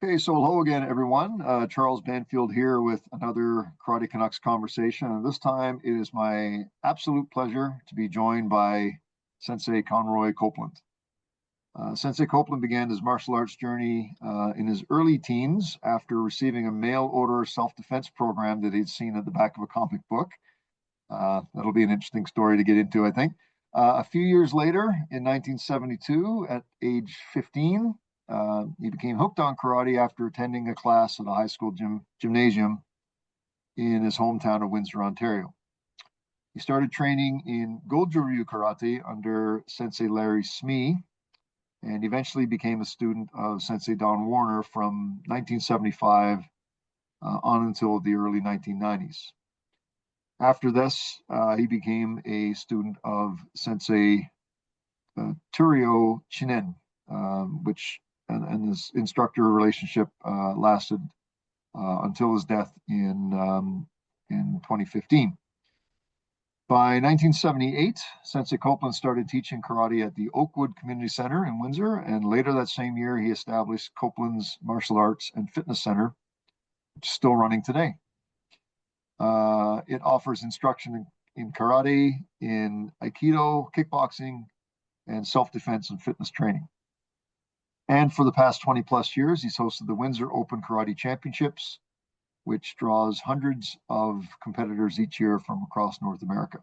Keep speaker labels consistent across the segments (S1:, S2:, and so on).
S1: Okay, so hello again, everyone. Charles Banfield here with another Karate Canucks conversation. And this time it is my absolute pleasure to be joined by Sensei Conroy Copeland. Sensei Copeland began his martial arts journey in his early teens after receiving a mail order self-defense program that he'd seen at the back of a comic book. That'll be an interesting story to get into, I think. A few years later, in 1972, at age 15, he became hooked on karate after attending a class at a high school gymnasium in his hometown of Windsor, Ontario. He started training in Goju-Ryu Karate under Sensei Larry Smee, and eventually became a student of Sensei Don Warrener from 1975 on until the early 1990s. After this, he became a student of Sensei Teruo Chinen, and this instructor relationship lasted until his death in 2015. By 1978, Sensei Copeland started teaching karate at the Oakwood Community Centre in Windsor, and later that same year, he established Copeland's Martial Arts and Fitness Centre, which is still running today. It offers instruction in karate, in Aikido, kickboxing, and self-defense and fitness training. And for the past 20 plus years, he's hosted the Windsor Open Karate Championships, which draws hundreds of competitors each year from across North America.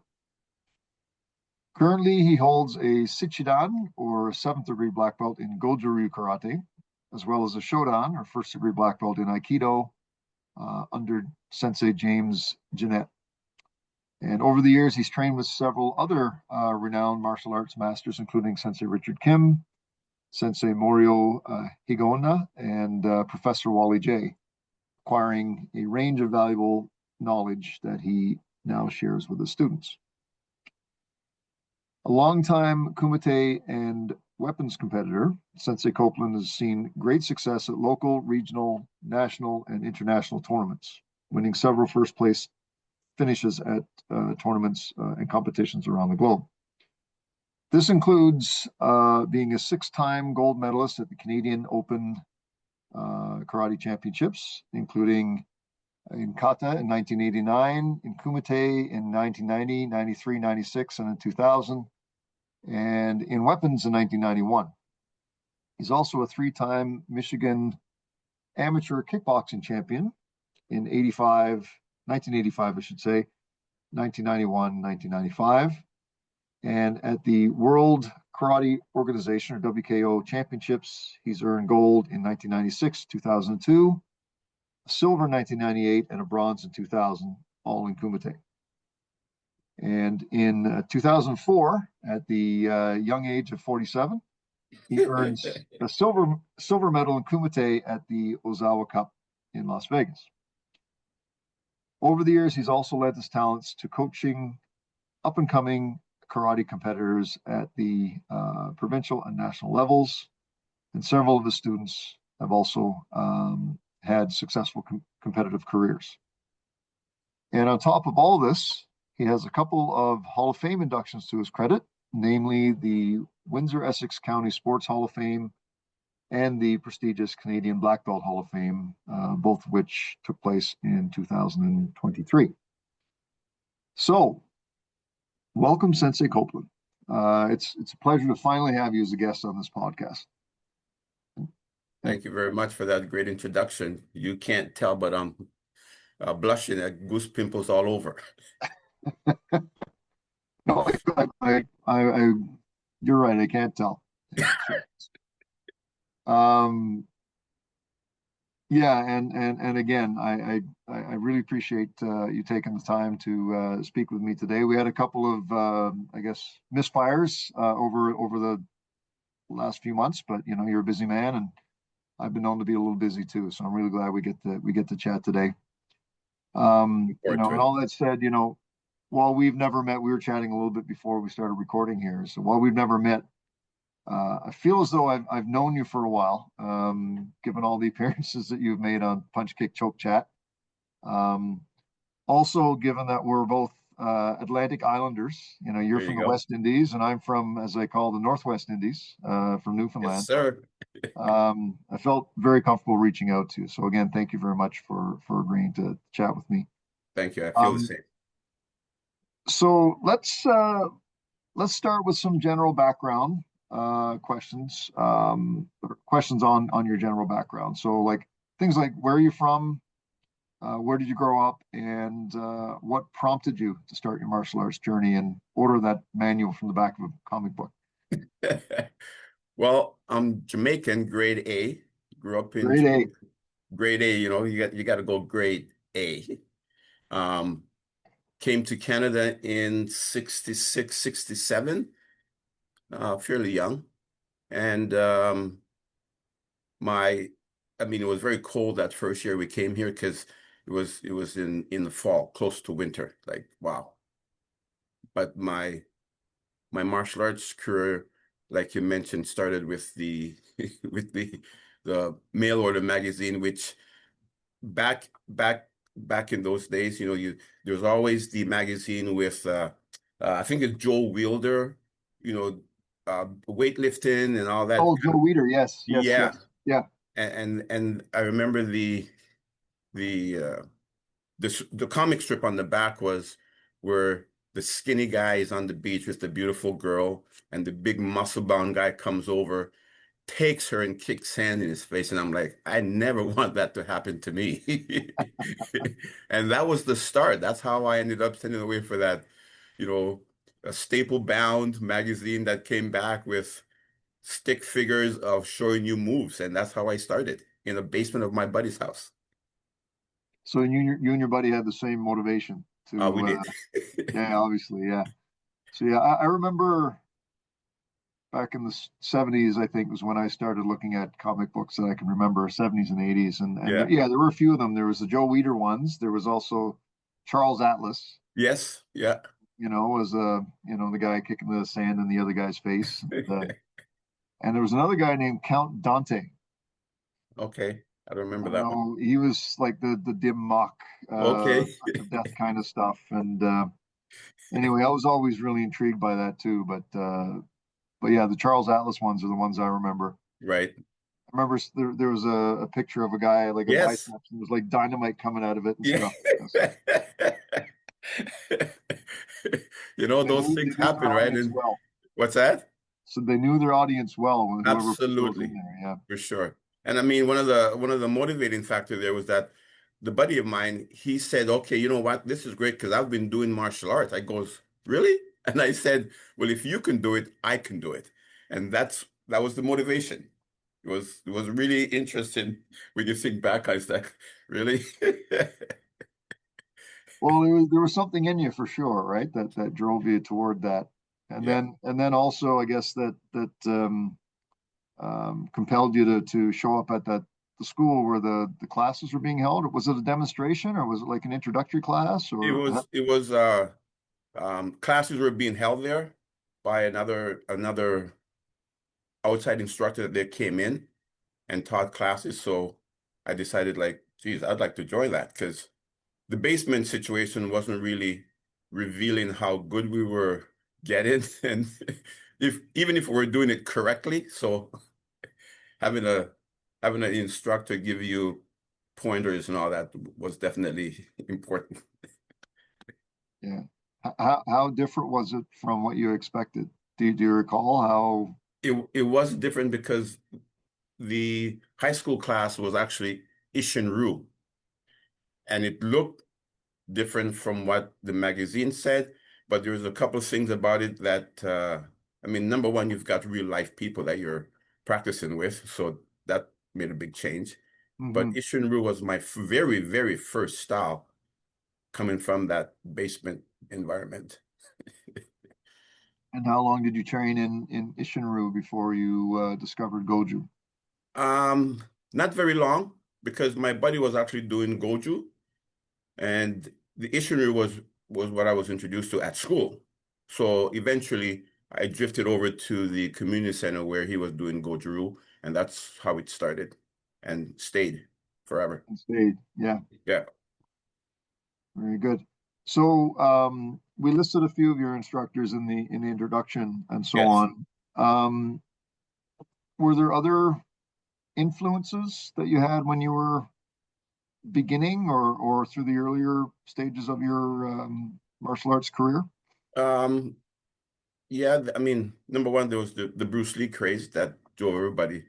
S1: Currently, he holds a Shichidan, or 7th degree black belt in Goju-Ryu Karate, as well as a Shodan, or 1st degree black belt in Aikido, under Sensei James Jeanette. And over the years, he's trained with several other renowned martial arts masters, including Sensei Richard Kim, Sensei Morio Higona, and Professor Wally J, acquiring a range of valuable knowledge that he now shares with his students. A longtime kumite and weapons competitor, Sensei Copeland has seen great success at local, regional, national, and international tournaments, winning several first place finishes at tournaments and competitions around the globe. This includes being a 6-time gold medalist at the Canadian Open Karate Championships, including in kata in 1989, in kumite in 1990, 93, 96, and in 2000, and in weapons in 1991. He's also a 3-time Michigan amateur kickboxing champion in 1985, I should say, 1991, 1995. And at the World Karate Organization, or WKO Championships, he's earned gold in 1996, 2002, a silver in 1998, and a bronze in 2000, all in kumite. And in 2004, at the young age of 47, he earns a silver medal in kumite at the Ozawa Cup in Las Vegas. Over the years, he's also lent his talents to coaching up-and-coming karate competitors at the provincial and national levels, and several of his students have also had successful competitive careers. And on top of all this, he has a couple of Hall of Fame inductions to his credit, namely the Windsor-Essex County Sports Hall of Fame and the prestigious Canadian Black Belt Hall of Fame, both of which took place in 2023. So, welcome, Sensei Copeland. It's a pleasure to finally have you as a guest on this podcast.
S2: Thank you very much for that great introduction. You can't tell, but I'm blushing at goose pimples all over.
S1: No, you're right. I can't tell. Yeah, and again, I really appreciate you taking the time to speak with me today. We had a couple of I guess misfires over the last few months, but you know, you're a busy man, and I've been known to be a little busy too. So I'm really glad we get to chat today. You know, and all that said, you know, while we've never met, we were chatting a little bit before we started recording here. So while we've never met, I feel as though I've known you for a while, given all the appearances that you've made on Punch Kick Choke Chat. Also, given that we're both Atlantic Islanders. You know, you're
S2: There you
S1: from the
S2: go.
S1: West Indies, and I'm from, as I call, the Northwest Indies, from
S2: Yes,
S1: Newfoundland.
S2: sir.
S1: I felt very comfortable reaching out to you. So again, thank you very much for agreeing to chat with me.
S2: Thank you. I feel the
S1: Um,
S2: same.
S1: so let's start with some general background questions, or questions on your general background. So like things like where are you from, where did you grow up, and what prompted you to start your martial arts journey, and order that manual from the back of a comic book.
S2: Well, I'm Jamaican, grade A. Grew up in
S1: Grade A.
S2: grade A, you got to go grade A. Um, Came to Canada in 66, 67, fairly young. And I mean, it was very cold that first year we came here because it was in the fall, close to winter. Like, wow. But my martial arts career, like you mentioned, started with the with the mail order magazine, which back in those days, there's always the magazine with I think it's Joel Wielder, weightlifting and all that
S1: Oh,
S2: kind
S1: Joe
S2: of,
S1: Weider. Yes, yes,
S2: yeah.
S1: yes. Yeah.
S2: And I remember the the comic strip on the back was where the skinny guy is on the beach with the beautiful girl, and the big muscle bound guy comes over, takes her and kicks sand in his face. And I'm like, I never want that to happen to me. And that was the start. That's how I ended up sending away for that, you know, a staple bound magazine that came back with stick figures of showing you moves. And that's how I started in the basement of my buddy's house.
S1: So you and your buddy had the same motivation
S2: We
S1: to,
S2: did.
S1: yeah, obviously, yeah. So yeah, I remember back in the '70s, I think was when I started looking at comic books that I can remember, '70s and '80s, and
S2: Yeah.
S1: yeah, there were a few of them. There was the Joe Weider ones. There was also Charles Atlas.
S2: Yes. Yeah.
S1: Was the guy kicking the sand in the other guy's face, and there was another guy named Count Dante.
S2: Okay. I don't
S1: I
S2: remember
S1: don't
S2: that one.
S1: know. He was like the dim mock,
S2: Okay.
S1: of death kind of stuff, and anyway, I was always really intrigued by that too. But yeah, the Charles Atlas ones are the ones I remember.
S2: Right.
S1: I remember there was a picture of a guy like a
S2: Yes.
S1: biceps, and there was like dynamite coming out of it and
S2: Yeah.
S1: stuff. So
S2: Those
S1: they
S2: things
S1: knew their
S2: happen, right?
S1: audience
S2: And
S1: well.
S2: what's that?
S1: So they knew their audience well when whoever put those in
S2: Absolutely.
S1: there. Yeah.
S2: For sure. And I mean, one of the motivating factor there was that the buddy of mine, he said, okay, you know what? This is great because I've been doing martial arts. I goes, really? And I said, well, if you can do it, I can do it. And that was the motivation. It was really interesting when you think back. I was like, really?
S1: Well, there was something in you for sure, right? That drove you toward that, and
S2: Yeah.
S1: then also I guess compelled you to show up at the school where the classes were being held. Was it a demonstration, or was it like an introductory class,
S2: It
S1: or
S2: was it was classes were being held there by another outside instructor that came in and taught classes. So I decided, like, geez, I'd like to join that because the basement situation wasn't really revealing how good we were getting, and even if we were doing it correctly. So having a having an instructor give you pointers and all that was definitely important.
S1: yeah? How different was it from what you expected? Do you recall how?
S2: It was different because the high school class was actually Ishinru, and it looked different from what the magazine said, but there was a couple of things about it that I mean, number one, you've got real life people that you're practicing with, so that made a big change. But
S1: Mhm.
S2: Ishinru was my very, very first style coming from that basement environment.
S1: And how long did you train in Ishinru before you discovered Goju?
S2: Um, Not very long because my buddy was actually doing Goju, and the Ishinru was what I was introduced to at school. So eventually I drifted over to the community center where he was doing Goju-Ryu, and that's how it started and stayed forever.
S1: And stayed. Yeah,
S2: Yeah.
S1: very good. So we listed a few of your instructors in the introduction and so
S2: Yes.
S1: on. Were there other influences that you had when you were beginning or through the earlier stages of your martial arts career?
S2: Um, yeah, I mean, number one, there was the Bruce Lee craze that drove everybody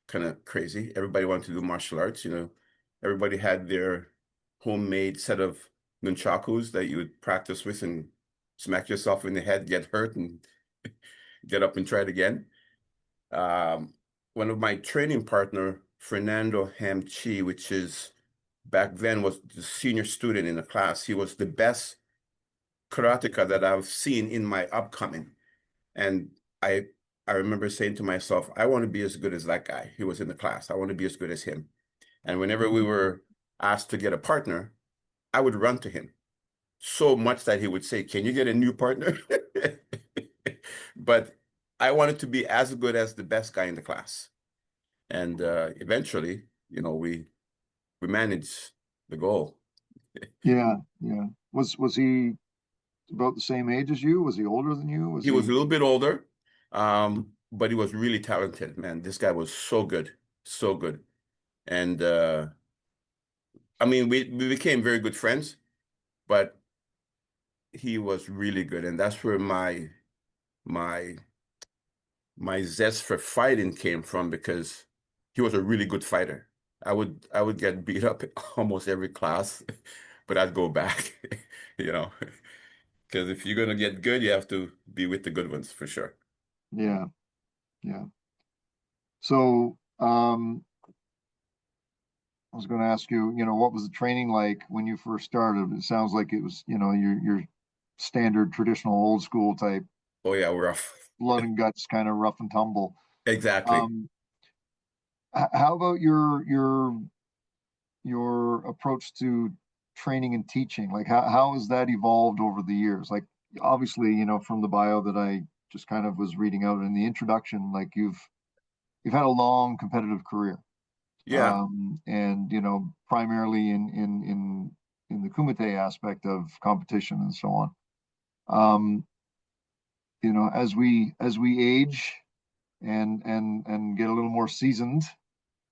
S2: kind of crazy. Everybody wanted to do martial arts, you know. Everybody had their homemade set of nunchakus that you would practice with and smack yourself in the head, get hurt, and get up and try it again. Um, One of my training partner, Fernando Hamchi, which is back then was the senior student in the class. He was the best karateka that I've seen in my upcoming. And I I remember saying to myself, I want to be as good as that guy. He was in the class. I want to be as good as him. And whenever we were asked to get a partner, I would run to him so much that he would say, "Can you get a new partner?" But I wanted to be as good as the best guy in the class. And eventually, you know, we managed the goal.
S1: Yeah, yeah. Was he about the same age as you? Was he older than you? Was
S2: He was a
S1: he?
S2: little bit older, but he was really talented, man. This guy was so good, so good. And I mean, we became very good friends, but he was really good. And that's where my my zest for fighting came from because he was a really good fighter. I would get beat up almost every class, but I'd go back, you know, because if you're gonna get good, you have to be with the good ones for sure.
S1: Yeah, yeah. So, I was going to ask you, what was the training like when you first started? It sounds like it was, your standard traditional old school type
S2: Oh yeah, we're off.
S1: blood and guts kind of rough and tumble.
S2: Exactly.
S1: Um, how about your approach to training and teaching? Like how has that evolved over the years? Like obviously, from the bio that I just kind of was reading out in the introduction, like you've had a long competitive career.
S2: Yeah.
S1: And primarily in the kumite aspect of competition and so on. Um, as we age and get a little more seasoned,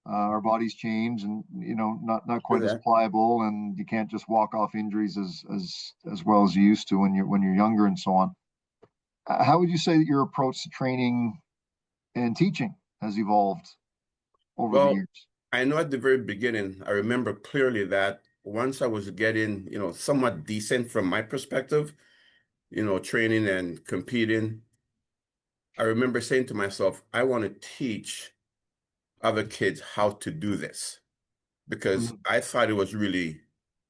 S1: our bodies change and not
S2: True
S1: quite as
S2: that.
S1: pliable, and you can't just walk off injuries as well as you used to when you're younger and so on. How would you say that your approach to training and teaching has evolved over the
S2: Well,
S1: years?
S2: I know at the very beginning, I remember clearly that once I was getting, somewhat decent from my perspective, training and competing, I remember saying to myself, I want to teach other kids how to do this because
S1: Mhm.
S2: I thought it was really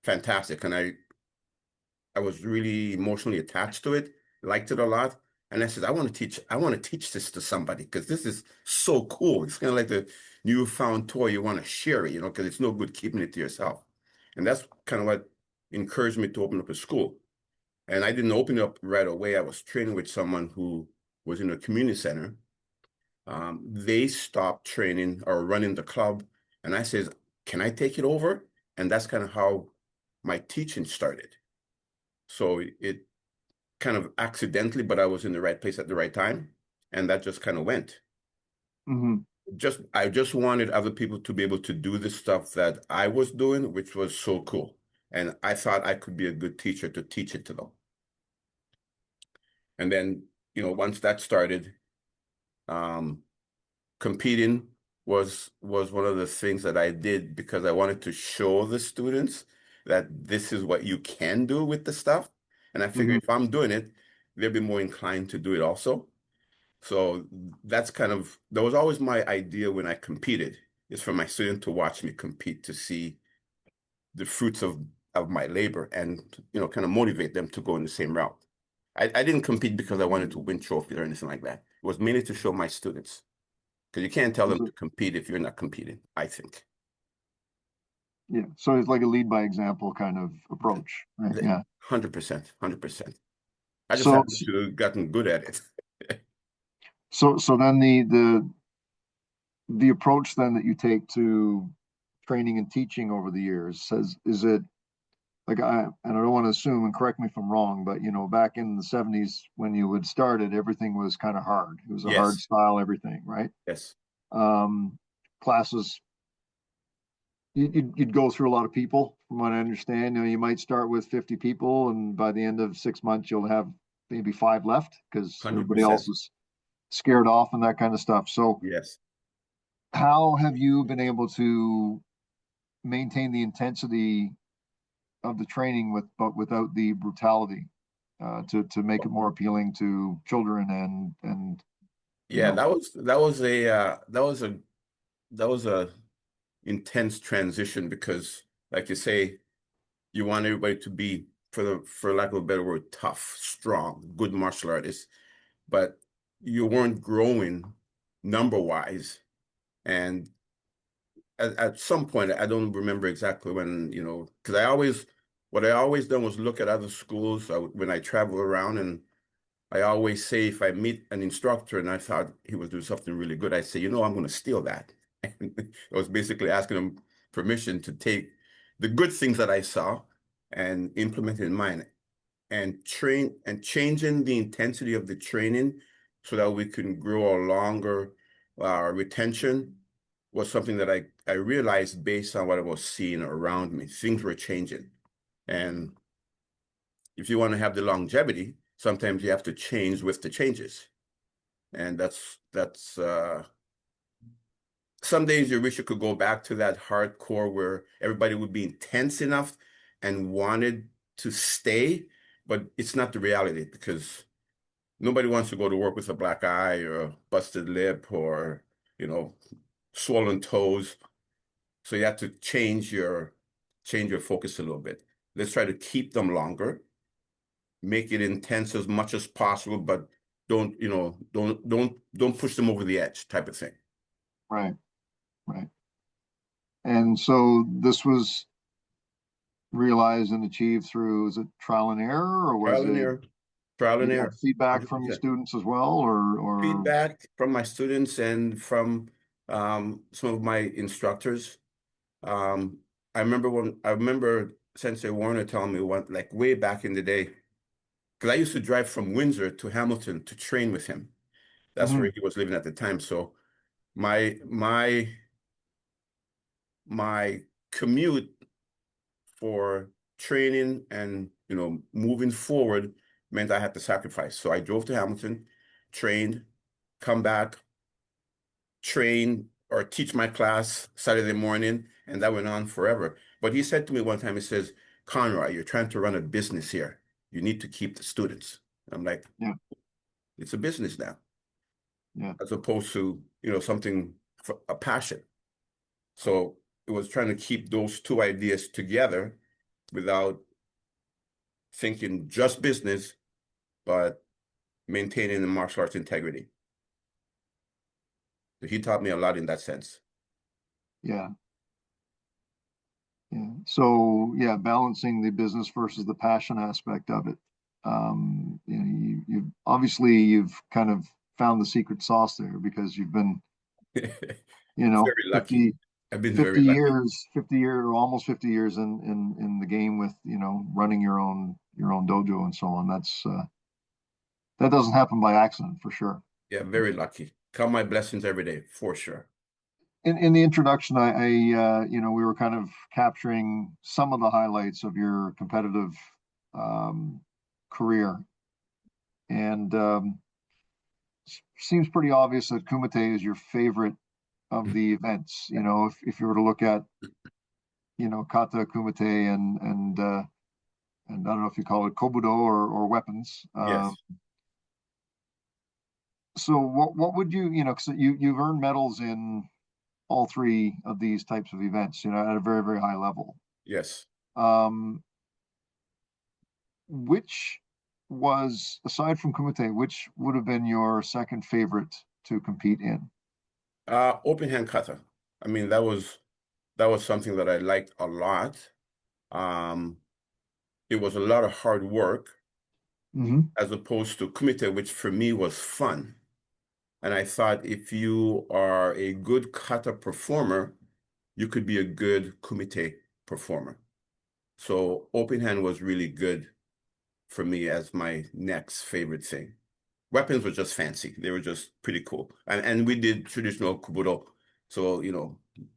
S2: fantastic and I was really emotionally attached to it, liked it a lot. And I said, I want to teach this to somebody because this is so cool. It's kind of like the newfound toy. You want to share it, because it's no good keeping it to yourself. And that's kind of what encouraged me to open up a school. And I didn't open it up right away. I was training with someone who was in a community center. They stopped training or running the club. And I says, can I take it over? And that's kind of how my teaching started. So it kind of accidentally, but I was in the right place at the right time. And that just kind of went.
S1: Mhm.
S2: I just wanted other people to be able to do the stuff that I was doing, which was so cool. And I thought I could be a good teacher to teach it to them. And then, once that started, um, competing was one of the things that I did because I wanted to show the students that this is what you can do with the stuff. And I figured
S1: Mhm.
S2: if I'm doing it, they'll be more inclined to do it also. So that was always my idea when I competed, is for my student to watch me compete to see the fruits of my labor and, kind of motivate them to go in the same route. I didn't compete because I wanted to win trophies or anything like that. It was mainly to show my students. Because you can't tell
S1: Was
S2: them
S1: it?
S2: to compete if you're not competing, I think.
S1: Yeah. So it's like a lead by example kind of approach, right? Yeah.
S2: 100%, 100%. I just
S1: So
S2: happen to have gotten good at it.
S1: so then the approach then that you take to training and teaching over the years says is it like and I don't want to assume, and correct me if I'm wrong, but back in the 70s when you would start it, everything was kind of hard. It was a hard
S2: Yes,
S1: style, everything, right?
S2: yes,
S1: Um, Classes, you'd go through a lot of people, from what I understand. You might start with 50 people, and by the end of 6 months, you'll have maybe 5 left because everybody
S2: 100%.
S1: else is scared off and that kind of stuff. So,
S2: Yes.
S1: how have you been able to maintain the intensity of the training but without the brutality, to make it more appealing to children and you
S2: Yeah,
S1: know
S2: that was a intense transition because, like you say, you want everybody to be, for lack of a better word, tough, strong, good martial artists, but you weren't growing number wise. And at some point, I don't remember exactly when, because what I always done was look at other schools when I travel around, and I always say if I meet an instructor and I thought he was doing something really good, I say, I'm going to steal that. And I was basically asking him permission to take the good things that I saw and implement it in mine, and train and changing the intensity of the training so that we can grow a longer retention was something that I realized based on what I was seeing around me. Things were changing. And if you want to have the longevity, sometimes you have to change with the changes. And that's some days you wish you could go back to that hardcore where everybody would be intense enough and wanted to stay, but it's not the reality because nobody wants to go to work with a black eye or a busted lip or, you know, swollen toes. So you have to change your focus a little bit. Let's try to keep them longer, make it intense as much as possible, but don't push them over the edge type of thing.
S1: right, right. And so this was realized and achieved through, is it trial and error, or was
S2: Trial and
S1: it
S2: error, trial and
S1: you got
S2: error,
S1: feedback from your
S2: 100%.
S1: students as well, or
S2: Feedback from my students and from some of my instructors. Um, I remember Sensei Warrener telling me one, like way back in the day, because I used to drive from Windsor to Hamilton to train with him. That's where
S1: Mhm.
S2: he was living at the time. So my commute for training and moving forward meant I had to sacrifice. So I drove to Hamilton, trained, come back, train or teach my class Saturday morning, and that went on forever. But he said to me one time, he says, Conroy, you're trying to run a business here. You need to keep the students. I'm like,
S1: Yeah,
S2: it's a business now,
S1: yeah,
S2: as opposed to, something for a passion. So it was trying to keep those two ideas together without thinking just business, but maintaining the martial arts integrity. So he taught me a lot in that sense.
S1: yeah, yeah. So yeah, balancing the business versus the passion aspect of it. You obviously you've kind of found the secret sauce there, because you've been,
S2: Very lucky.
S1: 50,
S2: I've been
S1: 50
S2: very lucky.
S1: years, 50 year, almost 50 years in the game with, running your own dojo and so on. That doesn't happen by accident, for sure.
S2: Yeah, very lucky. Count my blessings every day, for sure.
S1: In the introduction, we were kind of capturing some of the highlights of your competitive um, career, and seems pretty obvious that Kumite is your favorite of the events. If you were to look at, kata, Kumite, and I don't know if you call it kobudo or weapons.
S2: Yes,
S1: So what would because you've earned medals in all three of these types of events, at a very, very high level.
S2: yes.
S1: Um, which was, aside from Kumite, which would have been your second favorite to compete in?
S2: Open hand kata. I mean, that was something that I liked a lot. Um, it was a lot of hard work
S1: Mm-hmm.
S2: as opposed to kumite, which for me was fun. And I thought if you are a good kata performer, you could be a good kumite performer. So open hand was really good for me as my next favorite thing. Weapons were just fancy. They were just pretty cool. And we did traditional Kobudo. So,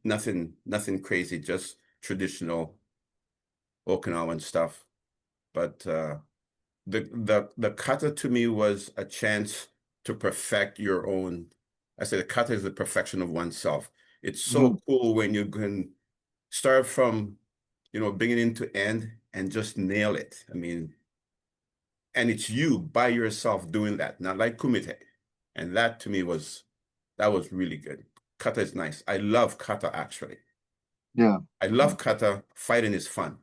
S2: nothing crazy, just traditional Okinawan stuff. But the kata to me was a chance to perfect your own. I said the kata is the perfection of oneself. It's so cool when you can start from, beginning to end and just nail it. I mean, and it's you by yourself doing that, not like kumite. And that to me that was really good. Kata is nice. I love kata actually.
S1: Yeah.
S2: I love kata. Fighting is fun.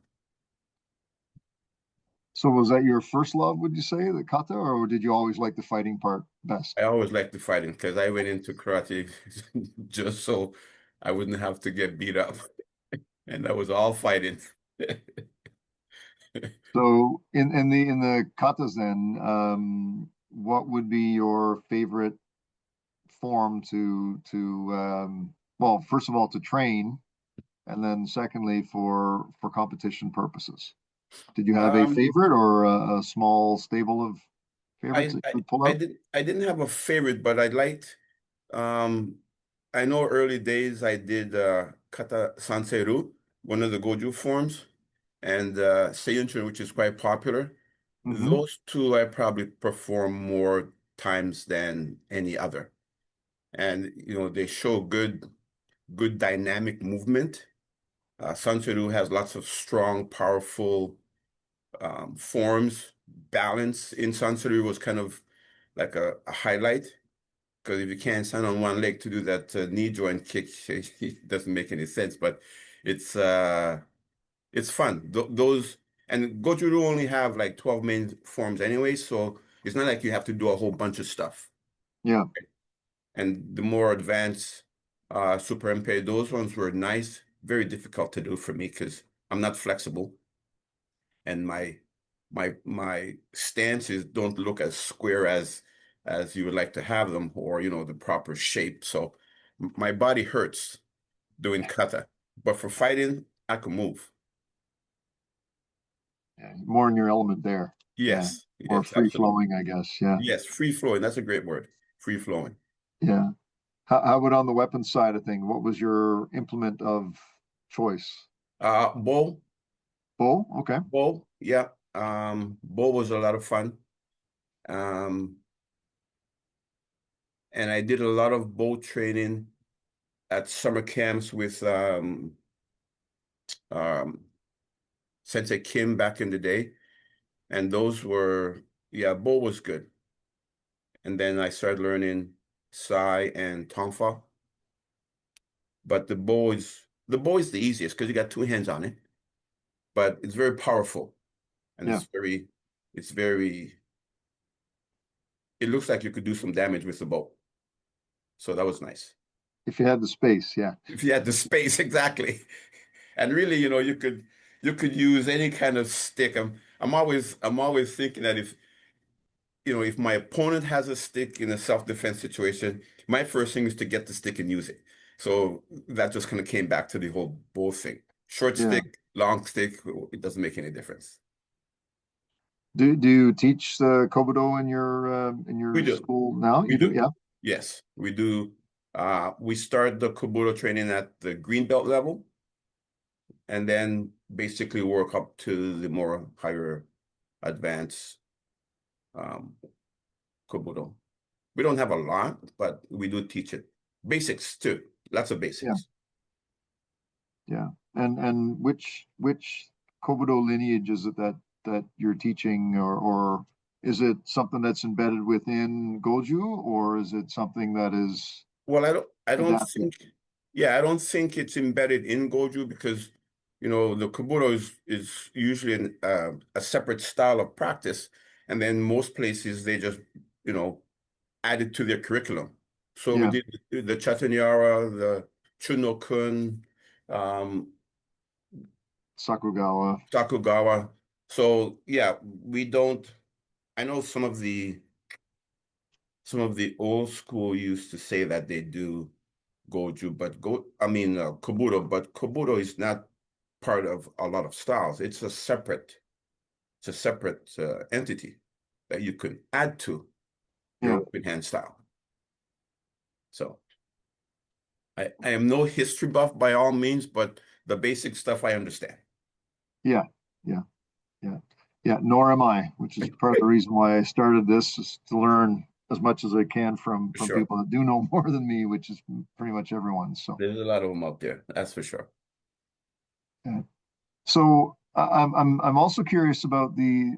S1: So was that your first love, would you say, the kata, or did you always like the fighting part best?
S2: I always liked the fighting because I went into karate just so I wouldn't have to get beat up. And that was all fighting.
S1: So in the katas then, what would be your favorite form to well, first of all, to train, and then secondly for competition purposes? Did you have a
S2: Um,
S1: favorite or a small stable of favorites
S2: I,
S1: that
S2: I
S1: you would pull
S2: I
S1: out?
S2: didn't have a favorite, but I liked I know early days I did kata sanseru, one of the Goju forms, and Seiyunchin, which is quite popular.
S1: Hmm.
S2: Those two I probably perform more times than any other. And they show good dynamic movement. Sanseru has lots of strong, powerful forms. Balance in Sanseru was kind of like a highlight. Because if you can't stand on one leg to do that knee joint kick, it doesn't make any sense. But it's uh, it's fun. Those and Goju-Ryu only have like 12 main forms anyway, so it's not like you have to do a whole bunch of stuff.
S1: Yeah.
S2: And the more advanced Super MP, those ones were nice, very difficult to do for me because I'm not flexible and my stances don't look as square as you would like to have them, or the proper shape. So my body hurts doing kata, but for fighting I can move.
S1: Yeah, more in your element there. Yeah.
S2: Yes,
S1: More
S2: yes,
S1: free
S2: absolutely.
S1: flowing, I guess. Yeah.
S2: Yes, free flowing, that's a great word. Free flowing.
S1: Yeah. How about on the weapons side of things? What was your implement of choice?
S2: Bow.
S1: Bow? Okay.
S2: Bow, yeah. Bow was a lot of fun. um and I did a lot of bow training at summer camps with um Sensei Kim back in the day. And those were, yeah, Bo was good. And then I started learning Sai and Tonfa. But the bow is the easiest because you got two hands on it, but it's very powerful and
S1: Yeah.
S2: it's very, it looks like you could do some damage with the bow. So that was nice.
S1: If you had the space, yeah.
S2: If you had the space, exactly. And really, you could use any kind of stick. I'm always thinking that if my opponent has a stick in a self-defense situation, my first thing is to get the stick and use it. So that just kind of came back to the whole bow thing. Short
S1: Yeah.
S2: stick, long stick, it doesn't make any difference.
S1: Do you teach the Kobudo in
S2: We
S1: your
S2: do.
S1: school now?
S2: We
S1: You do?
S2: do.
S1: Yeah.
S2: Yes, we do. We start the Kobudo training at the green belt level and then basically work up to the more higher advanced um, Kobudo. We don't have a lot, but we do teach it. Basics too. Lots of
S1: Yeah.
S2: basics.
S1: Yeah. And which Kobudo lineage is it that you're teaching, or is it something that's embedded within Goju, or is it something that is
S2: Well, I don't
S1: adapted?
S2: think, yeah, I don't think it's embedded in Goju because, the Kobudo is usually a separate style of practice. And then most places they just, you know, add it to their curriculum. So we
S1: Yeah.
S2: did the Chatanyara, the Chunokun, um,
S1: Sakugawa.
S2: Sakugawa. So yeah, we don't, I know some of the old school used to say that they do Goju, but Kobudo, but Kobudo is not. part of a lot of styles. It's a separate entity that you can add to your
S1: Yeah.
S2: open hand style. So I am no history buff by all means, but the basic stuff I understand.
S1: Yeah. Yeah. Yeah. Yeah. Nor am I, which is part of the reason why I started this, is to learn as much as I can from
S2: Sure.
S1: people that do know more than me, which is pretty much everyone. So
S2: There's a lot of them out there, that's for sure.
S1: yeah. So I'm also curious about the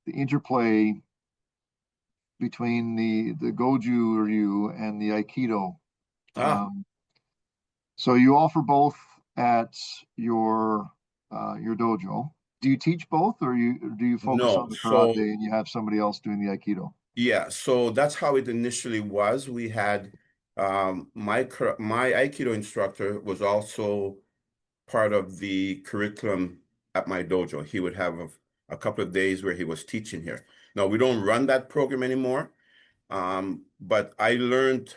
S1: interplay between the Goju-Ryu and the Aikido.
S2: Ah,
S1: Um, so you offer both at your dojo. Do you teach both, or do you focus
S2: no.
S1: on the karate
S2: So
S1: and you have somebody else doing the Aikido?
S2: yeah, so that's how it initially was. We had my Aikido instructor was also part of the curriculum at my dojo. He would have a couple of days where he was teaching here. Now we don't run that program anymore. But I learned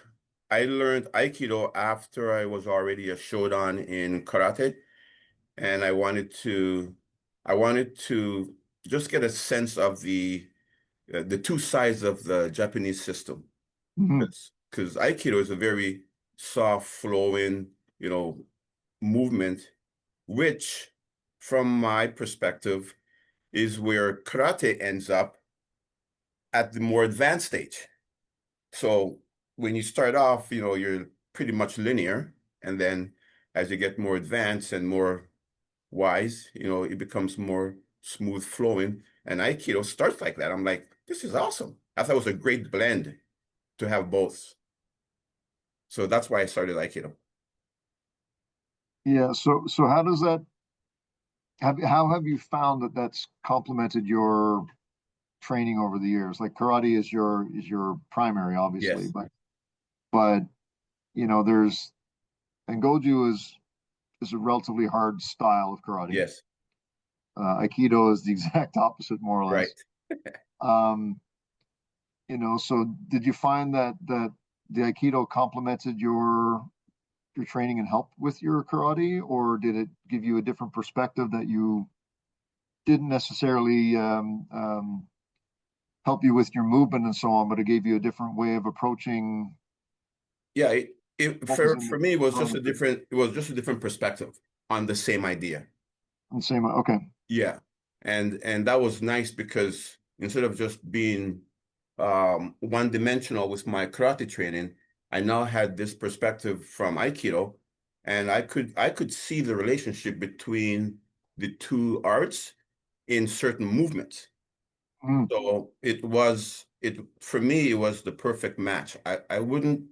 S2: Aikido after I was already a Shodan in karate, and I wanted to just get a sense of the two sides of the Japanese system,
S1: Hmm.
S2: because Aikido is a very soft flowing, movement, which from my perspective is where karate ends up at the more advanced stage. So when you start off, you're pretty much linear, and then as you get more advanced and more wise, it becomes more smooth flowing. And Aikido starts like that. I'm like, this is awesome. I thought it was a great blend to have both. So that's why I started Aikido.
S1: Yeah. So how does that how have you found that that's complemented your training over the years? Like karate is your primary, obviously,
S2: Yes,
S1: but there's and Goju is a relatively hard style of karate.
S2: yes,
S1: Aikido is the exact opposite, more or
S2: right.
S1: less. Um, so did you find that the Aikido complemented your training and helped with your karate, or did it give you a different perspective that you didn't necessarily help you with your movement and so on, but it gave you a different way of approaching
S2: Yeah, it
S1: what was in
S2: for me
S1: front of you?
S2: it was just a different perspective on the same idea.
S1: And same, okay.
S2: Yeah. And that was nice because instead of just being one dimensional with my karate training, I now had this perspective from Aikido, and I could see the relationship between the two arts in certain movements.
S1: Mm,
S2: So it for me it was the perfect match. I wouldn't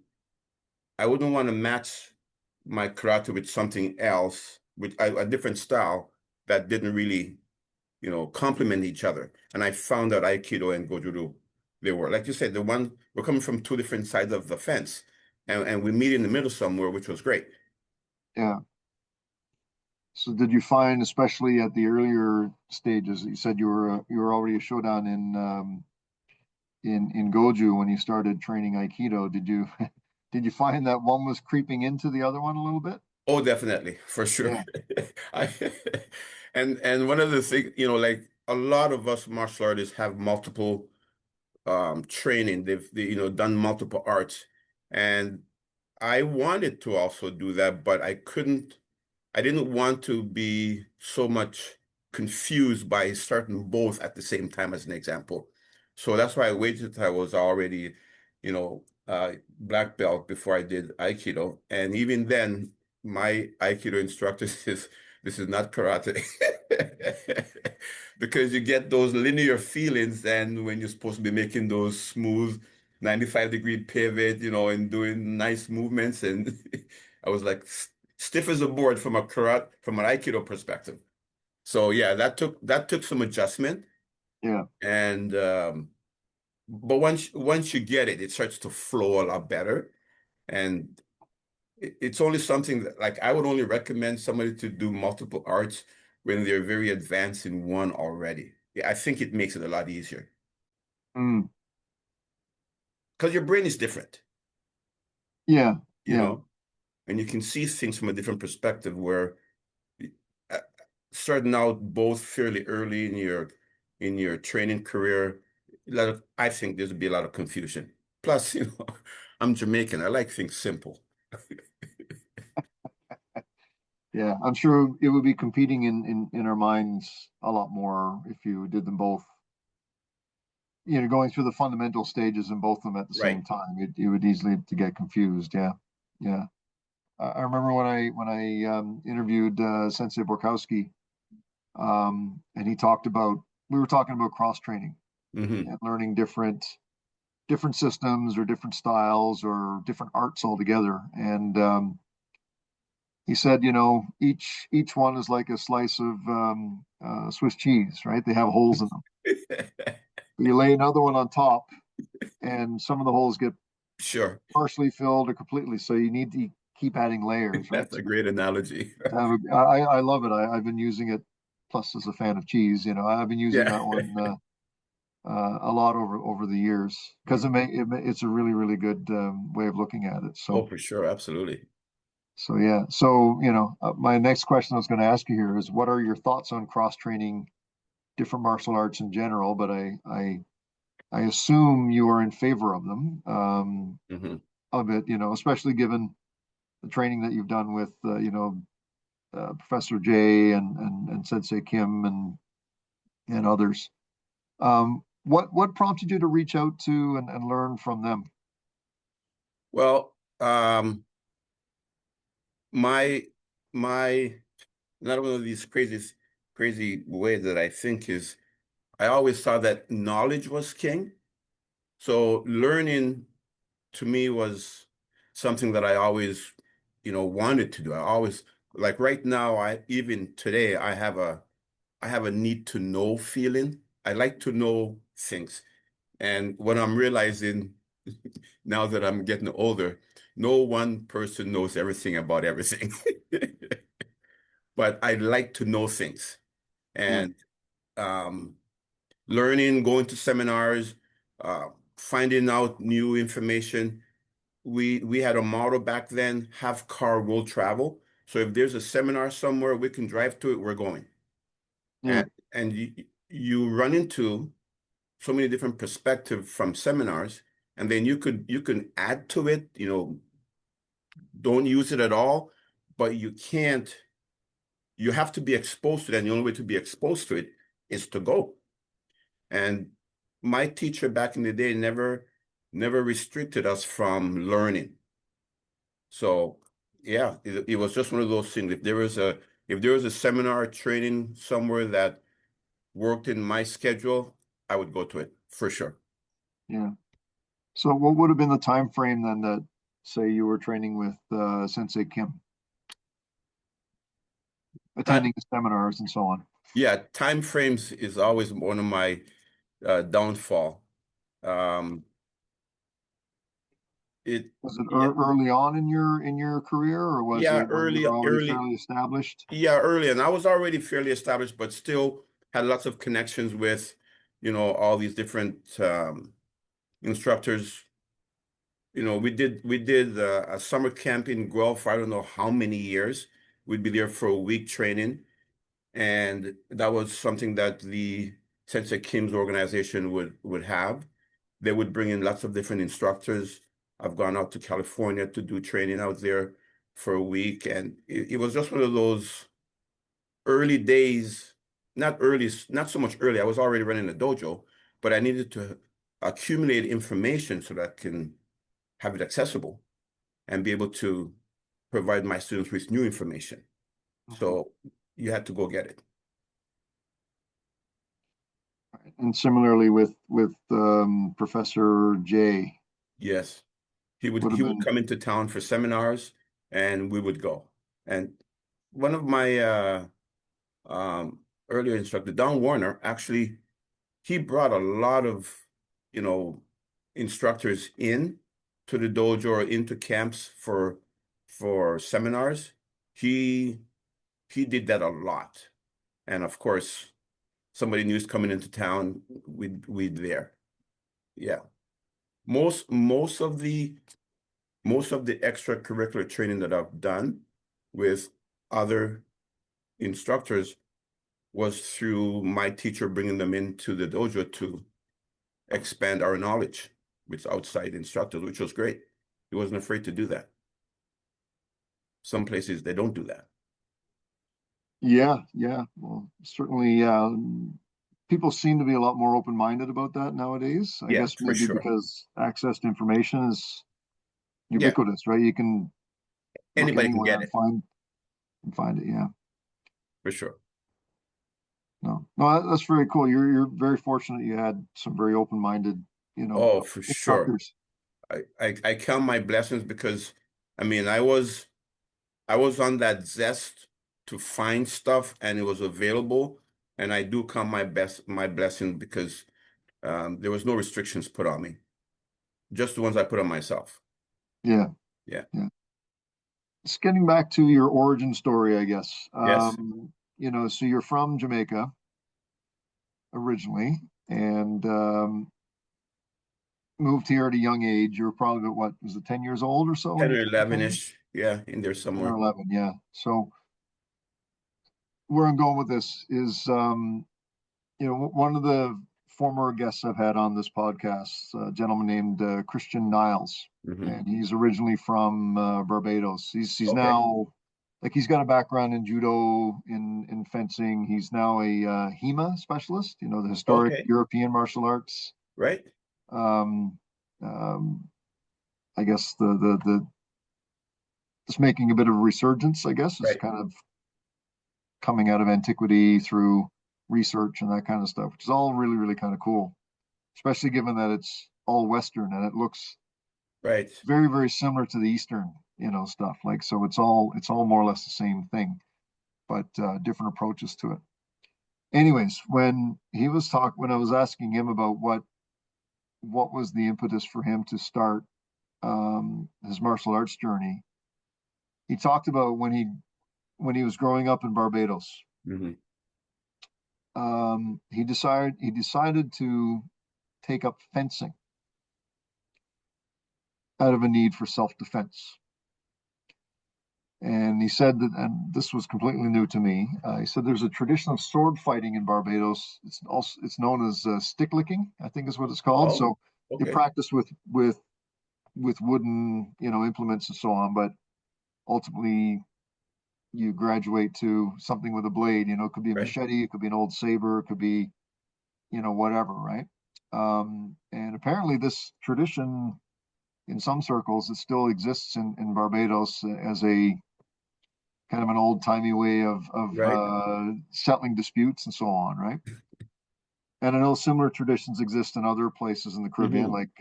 S2: want to match my karate with something else, with a different style that didn't really complement each other. And I found that Aikido and Goju-Ryu, they were, like you said, we're coming from two different sides of the fence. And we meet in the middle somewhere, which was great.
S1: yeah. So did you find, especially at the earlier stages, you said you were already a shodan in Goju when you started training Aikido. Did you did you find that one was creeping into the other one a little bit?
S2: Oh, definitely, for sure.
S1: Yeah.
S2: I and one of the things, like a lot of us martial artists have multiple training. They done multiple arts. And I wanted to also do that, but I didn't want to be so much confused by starting both at the same time, as an example. So that's why I waited till I was already, black belt before I did Aikido. And even then, my Aikido instructor says, this is not karate. Because you get those linear feelings, and when you're supposed to be making those smooth 95-degree pivot, and doing nice movements. And I was like, stiff as a board from an Aikido perspective. So yeah, that took some adjustment,
S1: Yeah.
S2: and but once you get it, it starts to flow a lot better, and it's only something that, like, I would only recommend somebody to do multiple arts when they're very advanced in one already. Yeah, I think it makes it a lot easier
S1: Mm,
S2: because your brain is different,
S1: yeah.
S2: you
S1: Yeah.
S2: know, and you can see things from a different perspective where starting out both fairly early in your training career, I think there's be a lot of confusion. Plus, I'm Jamaican. I like things simple.
S1: Yeah, I'm sure it would be competing in our minds a lot more if you did them both. Going through the fundamental stages in both of them at the
S2: Right.
S1: same time, it would easily to get confused. Yeah, yeah. I remember when I interviewed Sensei Borkowski, and he talked about we were talking about cross training
S2: Hmm.
S1: and learning different systems or different styles or different arts altogether. And he said, each one is like a slice of Swiss cheese, right? They have holes in them. You lay another one on top, and some of the holes get
S2: Sure.
S1: partially filled or completely. So you need to keep adding layers, right?
S2: That's a great analogy.
S1: I love it. I've been using it. Plus, as a fan of cheese, I've been using
S2: Yeah.
S1: that one a lot over the years because it's a really really good way of looking at it.
S2: Oh,
S1: So
S2: for sure. Absolutely.
S1: yeah. So my next question I was going to ask you here is, what are your thoughts on cross training different martial arts in general? But I assume you are in favor of them,
S2: Hmm.
S1: of it, especially given the training that you've done with Professor Jay and Sensei Kim and others. What prompted you to reach out to and learn from them?
S2: Well, my my not one of these crazy ways that I think is I always thought that knowledge was king. So learning to me was something that I always, wanted to do. I always like right now, I even today I have a need to know feeling. I like to know things. And what I'm realizing now that I'm getting older, no one person knows everything about everything. But I like to know things.
S1: Yeah,
S2: And um, learning, going to seminars, uh, finding out new information. We had a motto back then, have car, will travel. So if there's a seminar somewhere, we can drive to it, we're going.
S1: yeah,
S2: And you run into so many different perspectives from seminars, and then you can add to it, don't use it at all, but you have to be exposed to it, and the only way to be exposed to it is to go. And my teacher back in the day never restricted us from learning. So yeah, it was just one of those things. If there was a seminar training somewhere that worked in my schedule, I would go to it for sure.
S1: yeah. So what would have been the time frame then that, say, you were training with Sensei Kim,
S2: Ti-
S1: attending the seminars and so on?
S2: yeah, time frames is always one of my downfall. Um, it
S1: Was it
S2: yeah,
S1: early on in your career, or was
S2: yeah,
S1: it when you were already fairly established?
S2: early, and I was already fairly established, but still had lots of connections with, all these different instructors. We did a summer camp in Guelph for I don't know how many years. We'd be there for a week training, and that was something that the Sensei Kim's organization would have. They would bring in lots of different instructors. I've gone out to California to do training out there for a week, and it was just one of those early days, not so much early. I was already running a dojo, but I needed to accumulate information so that I can have it accessible and be able to provide my students with new information.
S1: Mhm.
S2: So you had to go get it.
S1: And similarly with Professor J,
S2: Yes. He would
S1: would have
S2: he would
S1: been
S2: come into town for seminars and we would go. And one of my earlier instructor, Don Warrener, actually he brought a lot of, you know, instructors in to the dojo or into camps for seminars. He he did that a lot. And of course, somebody new's coming into town, we'd there. Yeah. Most most of the most of the extracurricular training that I've done with other instructors was through my teacher bringing them into the dojo to expand our knowledge with outside instructors, which was great. He wasn't afraid to do that. Some places they don't do that.
S1: Yeah, yeah. Well, certainly, people seem to be a lot more open-minded about that nowadays. I
S2: Yeah,
S1: guess
S2: for
S1: maybe
S2: sure.
S1: because access to information is
S2: Yeah,
S1: ubiquitous, right? You can look
S2: anybody can
S1: anywhere
S2: get
S1: and
S2: it,
S1: find it. Yeah.
S2: for sure.
S1: No, no, that's very cool. You're very fortunate. You had some very open-minded,
S2: Oh, for sure.
S1: instructors.
S2: I count my blessings because I mean I was on that zest to find stuff and it was available. And I do count my blessing because there was no restrictions put on me, just the ones I put on myself.
S1: Yeah,
S2: Yeah.
S1: yeah. Just getting back to your origin story, I guess.
S2: Yes.
S1: So you're from Jamaica originally, and moved here at a young age. You were probably about, what, was it 10 years old or so when
S2: 10
S1: you
S2: or
S1: came to Canada?
S2: 11-ish. Yeah, in there
S1: 10 or
S2: somewhere.
S1: 11, yeah. So where I'm going with this is, one of the former guests I've had on this podcast, a gentleman named Christian Niles,
S2: Hmm.
S1: and he's originally from Barbados. He's
S2: Okay.
S1: now, like, he's got a background in judo, in fencing. He's now a HEMA specialist, the historic
S2: Okay.
S1: European martial arts.
S2: Right.
S1: Um, um, I guess the it's making a bit of a resurgence. I guess it's
S2: Right.
S1: kind of coming out of antiquity through research and that kind of stuff, which is all really, really kind of cool, especially given that it's all Western and it looks
S2: Right.
S1: very, very similar to the Eastern, stuff. Like, so it's all more or less the same thing, but different approaches to it. Anyways, when I was asking him about what was the impetus for him to start his martial arts journey, he talked about when he was growing up in Barbados.
S2: Hmm.
S1: He decided to take up fencing out of a need for self-defense. And he said that, and this was completely new to me. He said there's a tradition of sword fighting in Barbados. It's known as stick licking, I think is what it's called.
S2: Oh,
S1: So they
S2: okay.
S1: practice with wooden, implements and so on, but ultimately you graduate to something with a blade. It could be a
S2: Right.
S1: machete, it could be an old saber, it could be, whatever, right? And apparently this tradition in some circles, it still exists in Barbados as a kind of an old timey way of
S2: Right.
S1: settling disputes and so on, right? And I know similar traditions exist in other places in the Caribbean,
S2: Hmm.
S1: like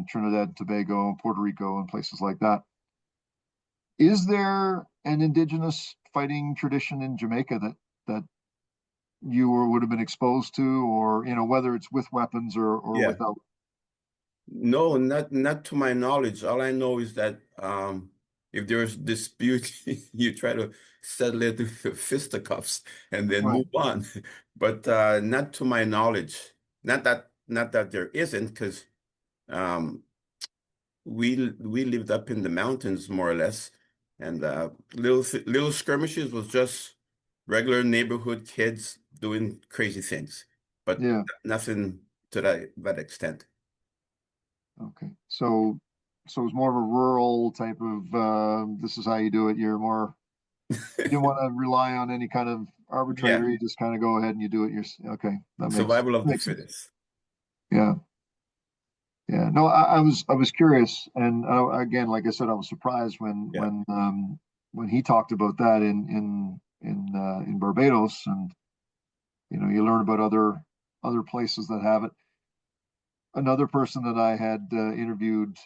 S1: Trinidad and Tobago, Puerto Rico, and places like that. Is there an indigenous fighting tradition in Jamaica that would have been exposed to, or whether it's with weapons or
S2: Yeah.
S1: without?
S2: No, not to my knowledge. All I know is that if there's dispute, you try to settle it with fisticuffs and then
S1: Right.
S2: move on. But not to my knowledge. Not that there isn't, because um, we lived up in the mountains more or less, and little skirmishes was just regular neighborhood kids doing crazy things, but
S1: Yeah.
S2: nothing to that extent.
S1: Okay. So it's more of a rural type of this is how you do it. You didn't want to rely on any kind of
S2: Yeah,
S1: arbitrator. You just kind of go ahead and you do it yourself. Okay, that makes
S2: survival of the
S1: makes sense.
S2: fittest.
S1: Yeah, yeah. No, I was curious, and again, like I said, I was surprised when
S2: Yeah,
S1: when he talked about that in Barbados, and you learn about other places that have it. Another person that I had interviewed,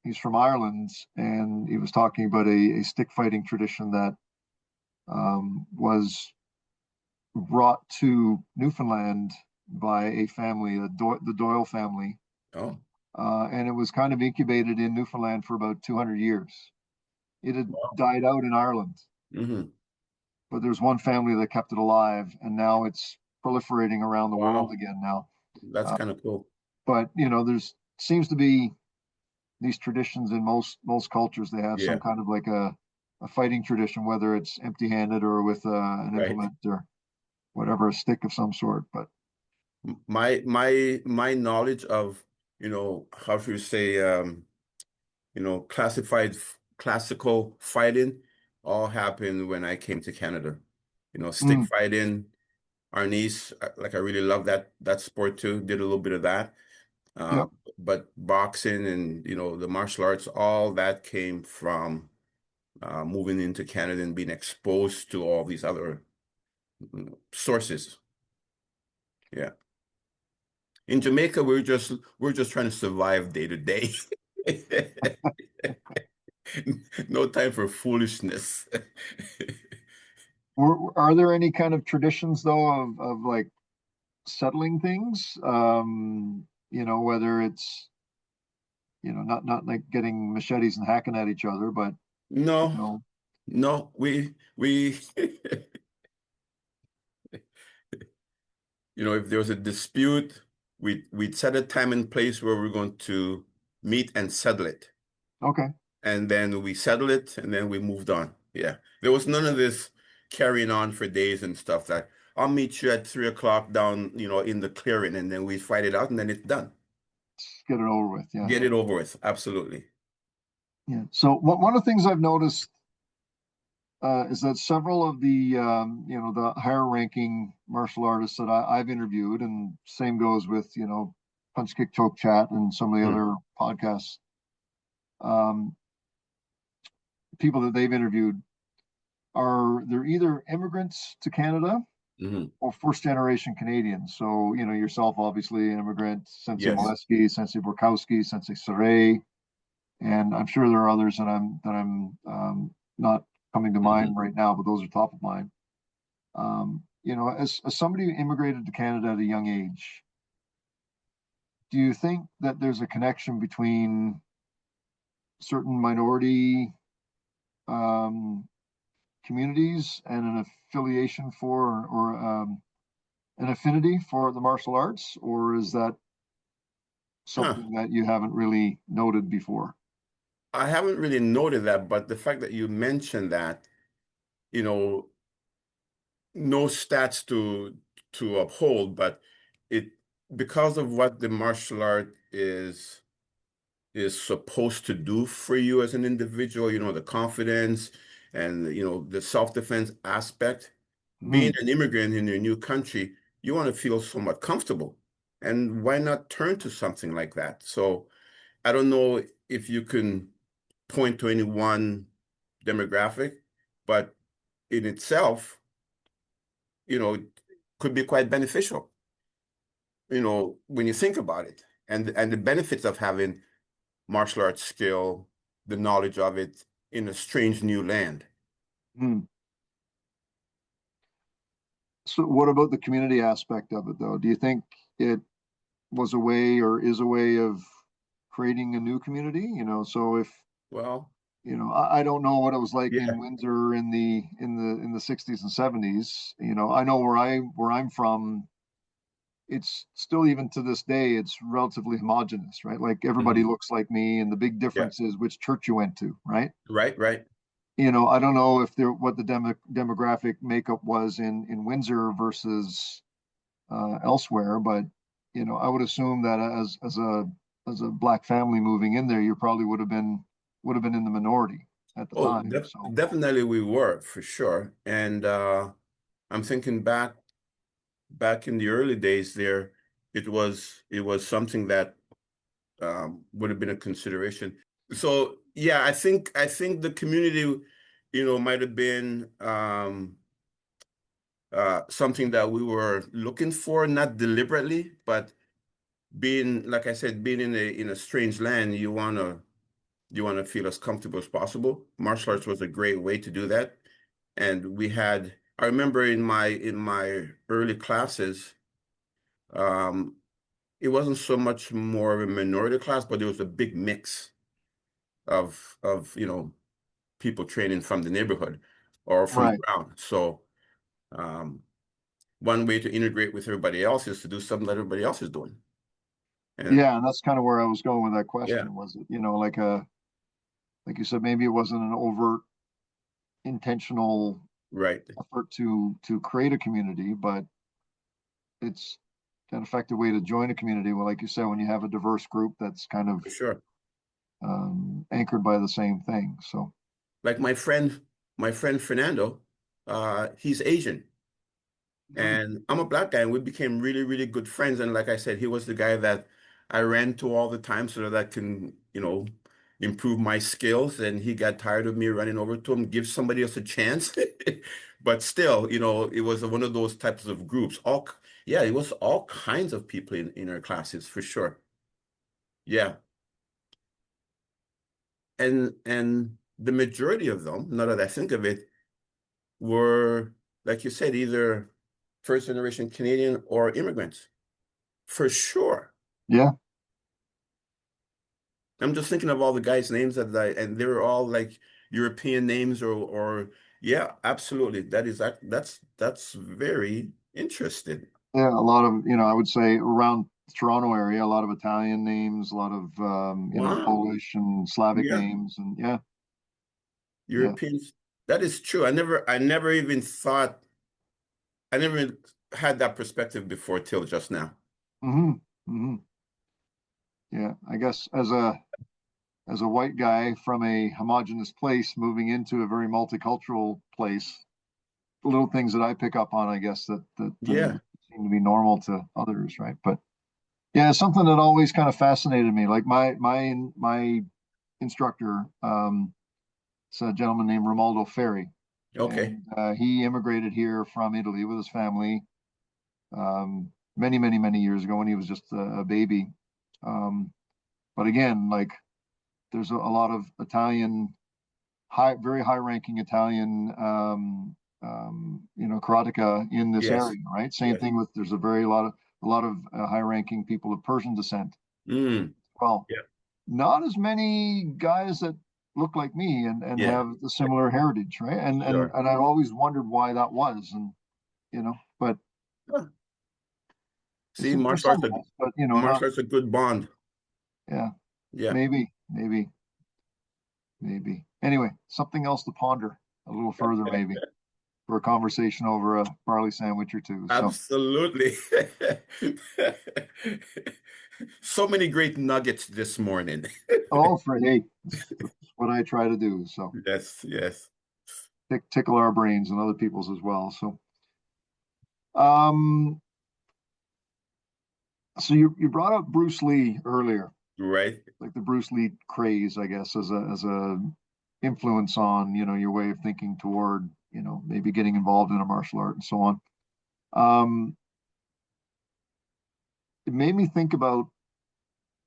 S1: he's from Ireland, and he was talking about a stick fighting tradition that was brought to Newfoundland by a family, the Doyle family,
S2: oh,
S1: and it was kind of incubated in Newfoundland for about 200 years. It had
S2: wow.
S1: died out in Ireland,
S2: Hmm.
S1: but there's one family that kept it alive, and now it's proliferating around the world
S2: Wow,
S1: again now.
S2: that's
S1: Uh,
S2: kind of cool.
S1: but there's seems to be these traditions in most cultures. They have some
S2: Yeah,
S1: kind of like a fighting tradition, whether it's empty-handed or with an
S2: right.
S1: implement or. whatever, a stick of some sort. But
S2: My knowledge of, how should we say, classical fighting all happened when I came to Canada. Stick
S1: mm,
S2: fighting, Arnis, like I really love that sport too. Did a little bit of that.
S1: yeah,
S2: But boxing and the martial arts, all that came from moving into Canada and being exposed to all these other sources. Yeah. In Jamaica, we're just trying to survive day to day. No time for foolishness.
S1: are there any kind of traditions though of like settling things? Whether it's not like getting machetes and hacking at each other, but you
S2: No,
S1: know,
S2: no, we if there was a dispute, we'd set a time and place where we're going to meet and settle it.
S1: okay,
S2: And then we settled it and then we moved on. Yeah. There was none of this carrying on for days and stuff like I'll meet you at 3 o'clock down, in the clearing, and then we fight it out and then it's done.
S1: get it over with. Yeah,
S2: Get it over with. Absolutely.
S1: yeah. So one of the things I've noticed is that several of the higher ranking martial artists that I've interviewed, and same goes with Punch Kick Choke Chat and some of the
S2: Mm,
S1: other podcasts, um, people that they've interviewed they're either immigrants to Canada
S2: hmm.
S1: or first generation Canadians. So yourself, obviously an immigrant, Sensei
S2: Yes.
S1: Molesky, Sensei Borkowski, Sensei Saray, and I'm sure there are others that I'm not coming to mind
S2: Hmm.
S1: right now, but those are top of mind. As somebody who immigrated to Canada at a young age, do you think that there's a connection between certain minority um, communities and an affiliation for or an affinity for the martial arts, or is that
S2: Huh.
S1: something that you haven't really noted before?
S2: I haven't really noted that, but the fact that you mentioned that, you know, no stats to uphold, but it because of what the martial art is supposed to do for you as an individual, the confidence and the self-defense aspect. Being
S1: Hmm.
S2: an immigrant in your new country, you want to feel somewhat comfortable. And why not turn to something like that? So I don't know if you can point to any one demographic, but in itself, it could be quite beneficial, when you think about it. And the benefits of having martial arts skill, the knowledge of it in a strange new land.
S1: Hmm. So, what about the community aspect of it, though? Do you think it was a way or is a way of creating a new community? So if
S2: Well,
S1: I don't know what it was like in
S2: yeah.
S1: Windsor in the 60s and 70s. I know where I'm from. It's still, even to this day, it's relatively homogenous, right? Like everybody
S2: Mhm.
S1: looks like me, and the big
S2: Yeah.
S1: difference is which church you went to, right?
S2: Right, right.
S1: I don't know if there what the demographic makeup was in Windsor versus elsewhere, but I would assume that as a black family moving in there, you probably would have been in the minority at the
S2: Oh,
S1: time. So
S2: definitely we were for sure. And I'm thinking back in the early days there, it was something that would have been a consideration. So yeah, I think the community, might have been something that we were looking for, not deliberately, but being, like I said, being in a strange land, you wanna feel as comfortable as possible. Martial arts was a great way to do that. And I remember in my early classes, um, it wasn't so much more of a minority class, but there was a big mix of people training from the neighborhood or from
S1: right,
S2: around. So um, one way to integrate with everybody else is to do something that everybody else is doing. And
S1: yeah, and that's kind of where I was going with that
S2: yeah,
S1: question. Was it like you said, maybe it wasn't an overt intentional
S2: Right.
S1: effort to create a community, but it's an effective way to join a community. Well, like you said, when you have a diverse group that's kind of
S2: For sure.
S1: anchored by the same thing. So
S2: Like my friend Fernando, he's Asian.
S1: mm,
S2: And I'm a black guy, and we became really, really good friends. And like I said, he was the guy that I ran to all the time so that I can, improve my skills. And he got tired of me running over to him, give somebody else a chance. But still, it was one of those types of groups. Yeah, it was all kinds of people in our classes for sure. Yeah. And the majority of them, now that I think of it, were, like you said, either first generation Canadian or immigrants. For sure.
S1: yeah,
S2: I'm just thinking of all the guys' names and they were all like European names or yeah, absolutely. That's very interesting.
S1: yeah, a lot of I would say around the Toronto area, a lot of Italian names, a lot of
S2: Wow.
S1: Polish and Slavic
S2: Yeah,
S1: names, and yeah, yeah.
S2: Europeans. That is true. I never even thought, I never even had that perspective before till just now.
S1: hmm hmm Yeah, I guess as a white guy from a homogenous place moving into a very multicultural place, the little things that I pick up on, I guess that
S2: Yeah.
S1: seem to be normal to others, right? But yeah, it's something that always kind of fascinated me. Like my instructor, it's a gentleman named Romaldo Ferri,
S2: Okay.
S1: and he immigrated here from Italy with his family many, many, many years ago when he was just a baby. Um, but again, like there's a lot of Italian, very high-ranking Italian, karateka in this
S2: Yes.
S1: area, right? Same
S2: Yes.
S1: thing with there's a lot of high-ranking people of Persian descent.
S2: Mm.
S1: Well,
S2: Yeah.
S1: not as many guys that look like me and
S2: Yeah.
S1: have the similar heritage, right? And and
S2: Sure.
S1: and I've always wondered why that was, and but
S2: Huh.
S1: it's
S2: See,
S1: for some guys, but not
S2: martial arts a good bond.
S1: yeah,
S2: Yeah.
S1: maybe. Anyway, something else to ponder a little further, maybe for a conversation over a barley sandwich or two. So,
S2: Absolutely. So many great nuggets this morning.
S1: oh, for hey, that's what I try to do. So,
S2: Yes, yes.
S1: tickle our brains and other people's as well. Um, so you brought up Bruce Lee earlier,
S2: Right.
S1: like the Bruce Lee craze, I guess, as a influence on your way of thinking toward maybe getting involved in a martial art and so on. Um, it made me think about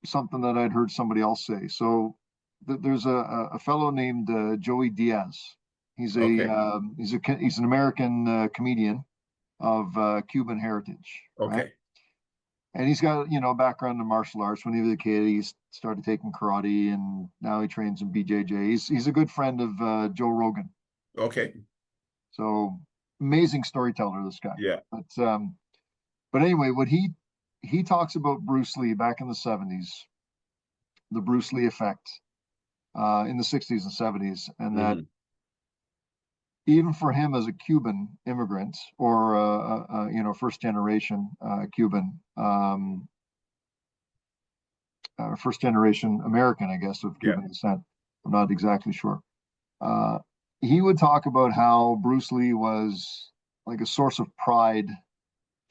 S1: something that I'd heard somebody else say. So there's a fellow named Joey Diaz. He's a
S2: Okay.
S1: he's an American comedian of Cuban heritage, right?
S2: Okay.
S1: And he's got a background in martial arts. When he was a kid, he started taking karate, and now he trains in BJJ. He's a good friend of Joe Rogan.
S2: Okay.
S1: So amazing storyteller, this guy.
S2: Yeah.
S1: But anyway, what he talks about Bruce Lee back in the 70s, the Bruce Lee effect in the 60s and 70s, and that
S2: Hmm.
S1: even for him as a Cuban immigrant or first generation Cuban, first generation American, I guess, of
S2: Yeah.
S1: Cuban descent. I'm not exactly sure. Uh, he would talk about how Bruce Lee was like a source of pride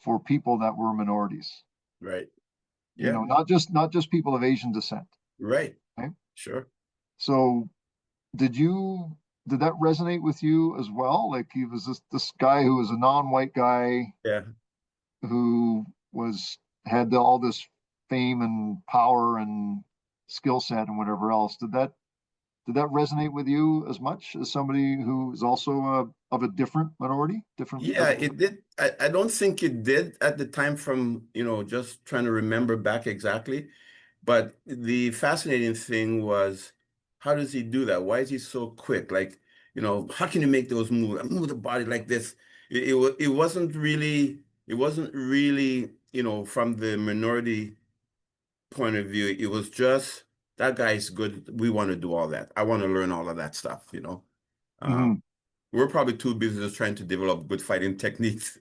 S1: for people that were minorities.
S2: Right. Yeah.
S1: Not just people of Asian descent.
S2: Right.
S1: Right?
S2: Sure.
S1: So did that resonate with you as well? Like he was this guy who was a non-white guy
S2: Yeah.
S1: who had all this fame and power and skill set and whatever else. Did that resonate with you as much as somebody who is also of a different minority, different
S2: Yeah,
S1: ethnic?
S2: it did. I don't think it did at the time from, just trying to remember back exactly. But the fascinating thing was, how does he do that? Why is he so quick? Like, how can you make those moves? Move the body like this. It wasn't really, from the minority point of view. It was just that guy's good. We want to do all that. I want to learn all of that stuff.
S1: Mm-hmm.
S2: we're probably too busy just trying to develop good fighting techniques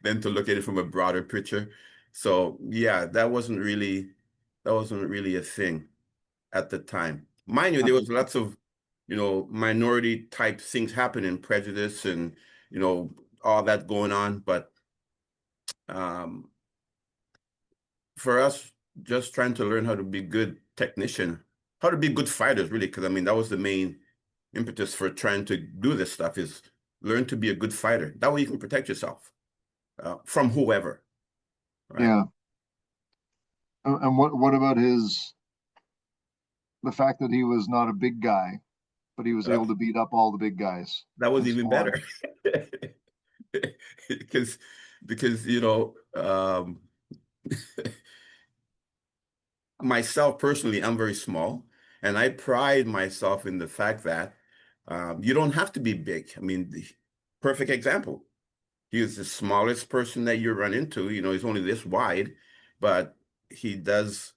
S2: than to look at it from a broader picture. So yeah, that wasn't really a thing at the time. Mind you, there was lots of, minority type things happening, prejudice and, all that going on. But um, for us, just trying to learn how to be good technician, how to be good fighters, really, because I mean, that was the main impetus for trying to do this stuff is learn to be a good fighter. That way you can protect yourself from whoever, right?
S1: Yeah. And what about the fact that he was not a big guy, but he was able
S2: That,
S1: to beat up all the big guys
S2: that was
S1: and
S2: even
S1: so on?
S2: better. because because myself personally, I'm very small, and I pride myself in the fact that you don't have to be big. I mean, the perfect example. He is the smallest person that you run into. He's only this wide, but he gives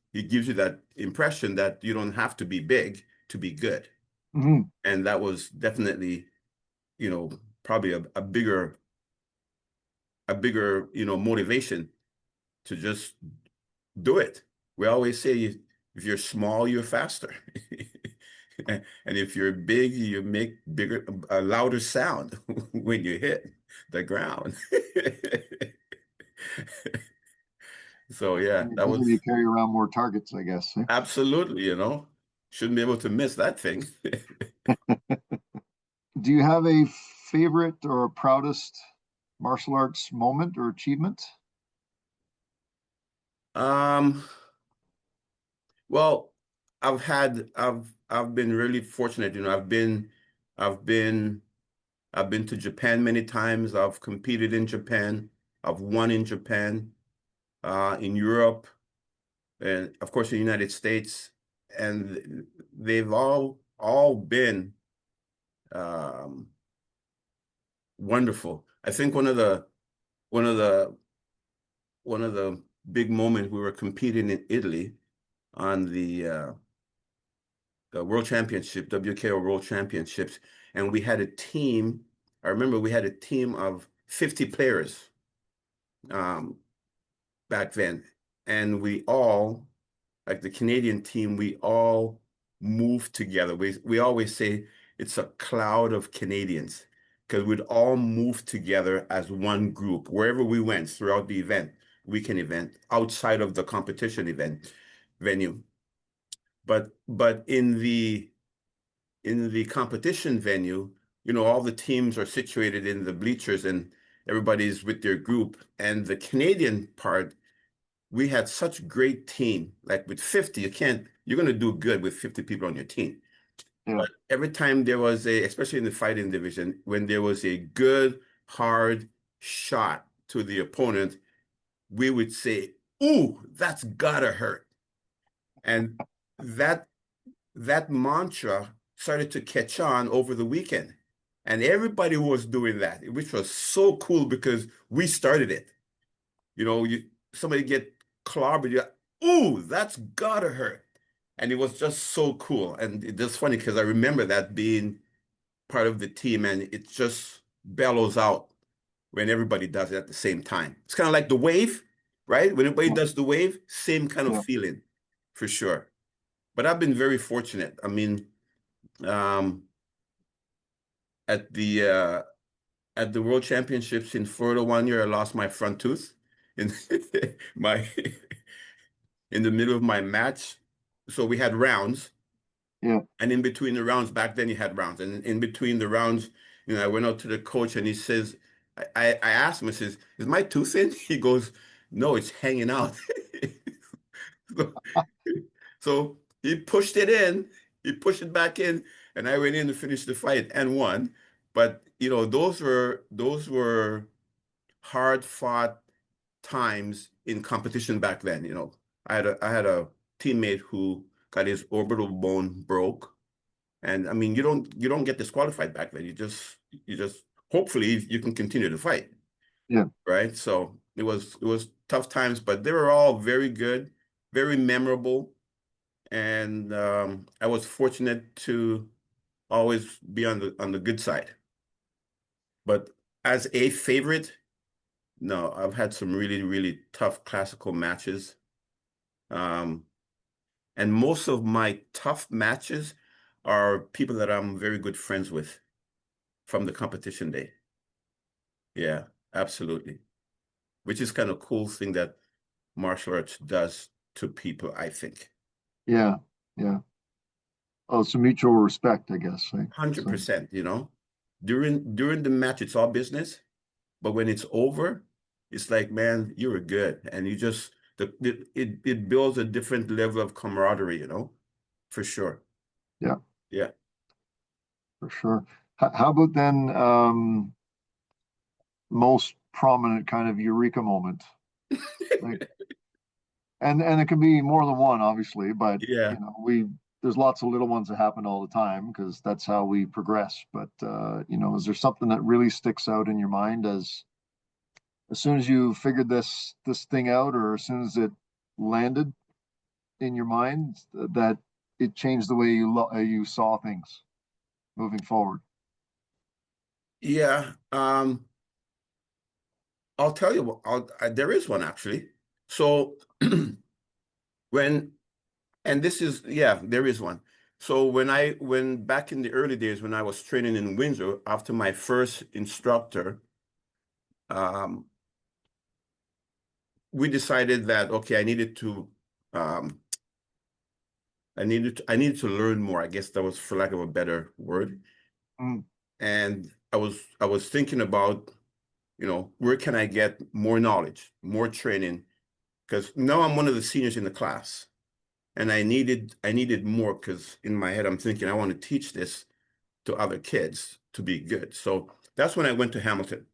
S2: you that impression that you don't have to be big to be good.
S1: Hmm.
S2: And that was definitely, probably a bigger, motivation to just do it. We always say if you're small, you're faster. And if you're big, you make a louder sound when you hit the ground. So yeah,
S1: And you're
S2: that
S1: bigger, you
S2: was
S1: carry around more targets, I guess. Eh?
S2: absolutely, shouldn't be able to miss that thing.
S1: Do you have a favorite or a proudest martial arts moment or achievement?
S2: Um, well, I've been really fortunate, I've been I've been to Japan many times. I've competed in Japan. I've won in Japan, in Europe, and of course in the United States. And they've all been um, wonderful. I think one of the one of the big moments we were competing in Italy on the World Championship, WKO World Championships, and we had a team. I remember we had a team of 50 players um, back then, and we all, like the Canadian team, we all moved together. We always say it's a cloud of Canadians because we'd all move together as one group wherever we went throughout the weekend event, outside of the competition event venue. But in the competition venue, all the teams are situated in the bleachers and everybody's with their group. And the Canadian part, we had such great team. Like with 50, you're going to do good with 50 people on your team.
S1: Yeah.
S2: But every time there was especially in the fighting division, when there was a good, hard shot to the opponent, we would say, "Ooh, that's gotta hurt." And that that mantra started to catch on over the weekend. And everybody was doing that, which was so cool because we started it. Somebody get clobbered, you're like, ooh, that's gotta hurt. And it was just so cool. And it's just funny because I remember that being part of the team and it just bellows out when everybody does it at the same time. It's kind of like the wave, right? When everybody
S1: Yeah.
S2: does the wave, same kind of
S1: Yeah.
S2: feeling for sure. But I've been very fortunate. I mean, um, at the uh, at the World Championships in Florida one year, I lost my front tooth in my in the middle of my match. So we had rounds,
S1: Yeah.
S2: and in between the rounds, back then you had rounds, and in between the rounds, I went out to the coach and he says, I asked him, I says, "Is my tooth in?" He goes, "No, it's hanging out." So, so he pushed it in, he pushed it back in, and I went in to finish the fight and won. But those were hard fought times in competition back then. I had a teammate who got his orbital bone broke, and I mean you don't get disqualified back then. You just hopefully you can continue to fight,
S1: Yeah.
S2: right? So it was tough times, but they were all very good, very memorable, and I was fortunate to always be on the good side. But as a favorite, no, I've had some really, really tough classical matches. Um, and most of my tough matches are people that I'm very good friends with from the competition day. Yeah, absolutely. Which is kind of cool thing that martial arts does to people, I think.
S1: Yeah, yeah. Oh, it's a mutual respect, I guess. Right? So
S2: 100%, you know. During the match, it's all business, but when it's over, it's like, man, you were good. And you just it builds a different level of camaraderie, you know, for sure.
S1: yeah,
S2: Yeah.
S1: for sure. How about then most prominent kind of eureka moment? Like, and it can be more than one, obviously, but
S2: Yeah.
S1: you know, there's lots of little ones that happen all the time because that's how we progress. But you know, is there something that really sticks out in your mind as soon as you figured this thing out, or as soon as it landed in your mind, that it changed the way you saw things moving forward?
S2: Yeah. I'll tell you what, there is one actually. So when, and this is, yeah, there is one. So when back in the early days when I was training in Windsor, after my first instructor, um, we decided that, okay, um, I needed to learn more. I guess that was for lack of a better word.
S1: Mm,
S2: And I was thinking about, you know, where can I get more knowledge, more training? Because now I'm one of the seniors in the class. And I needed more because in my head I'm thinking I want to teach this to other kids to be good. So that's when I went to Hamilton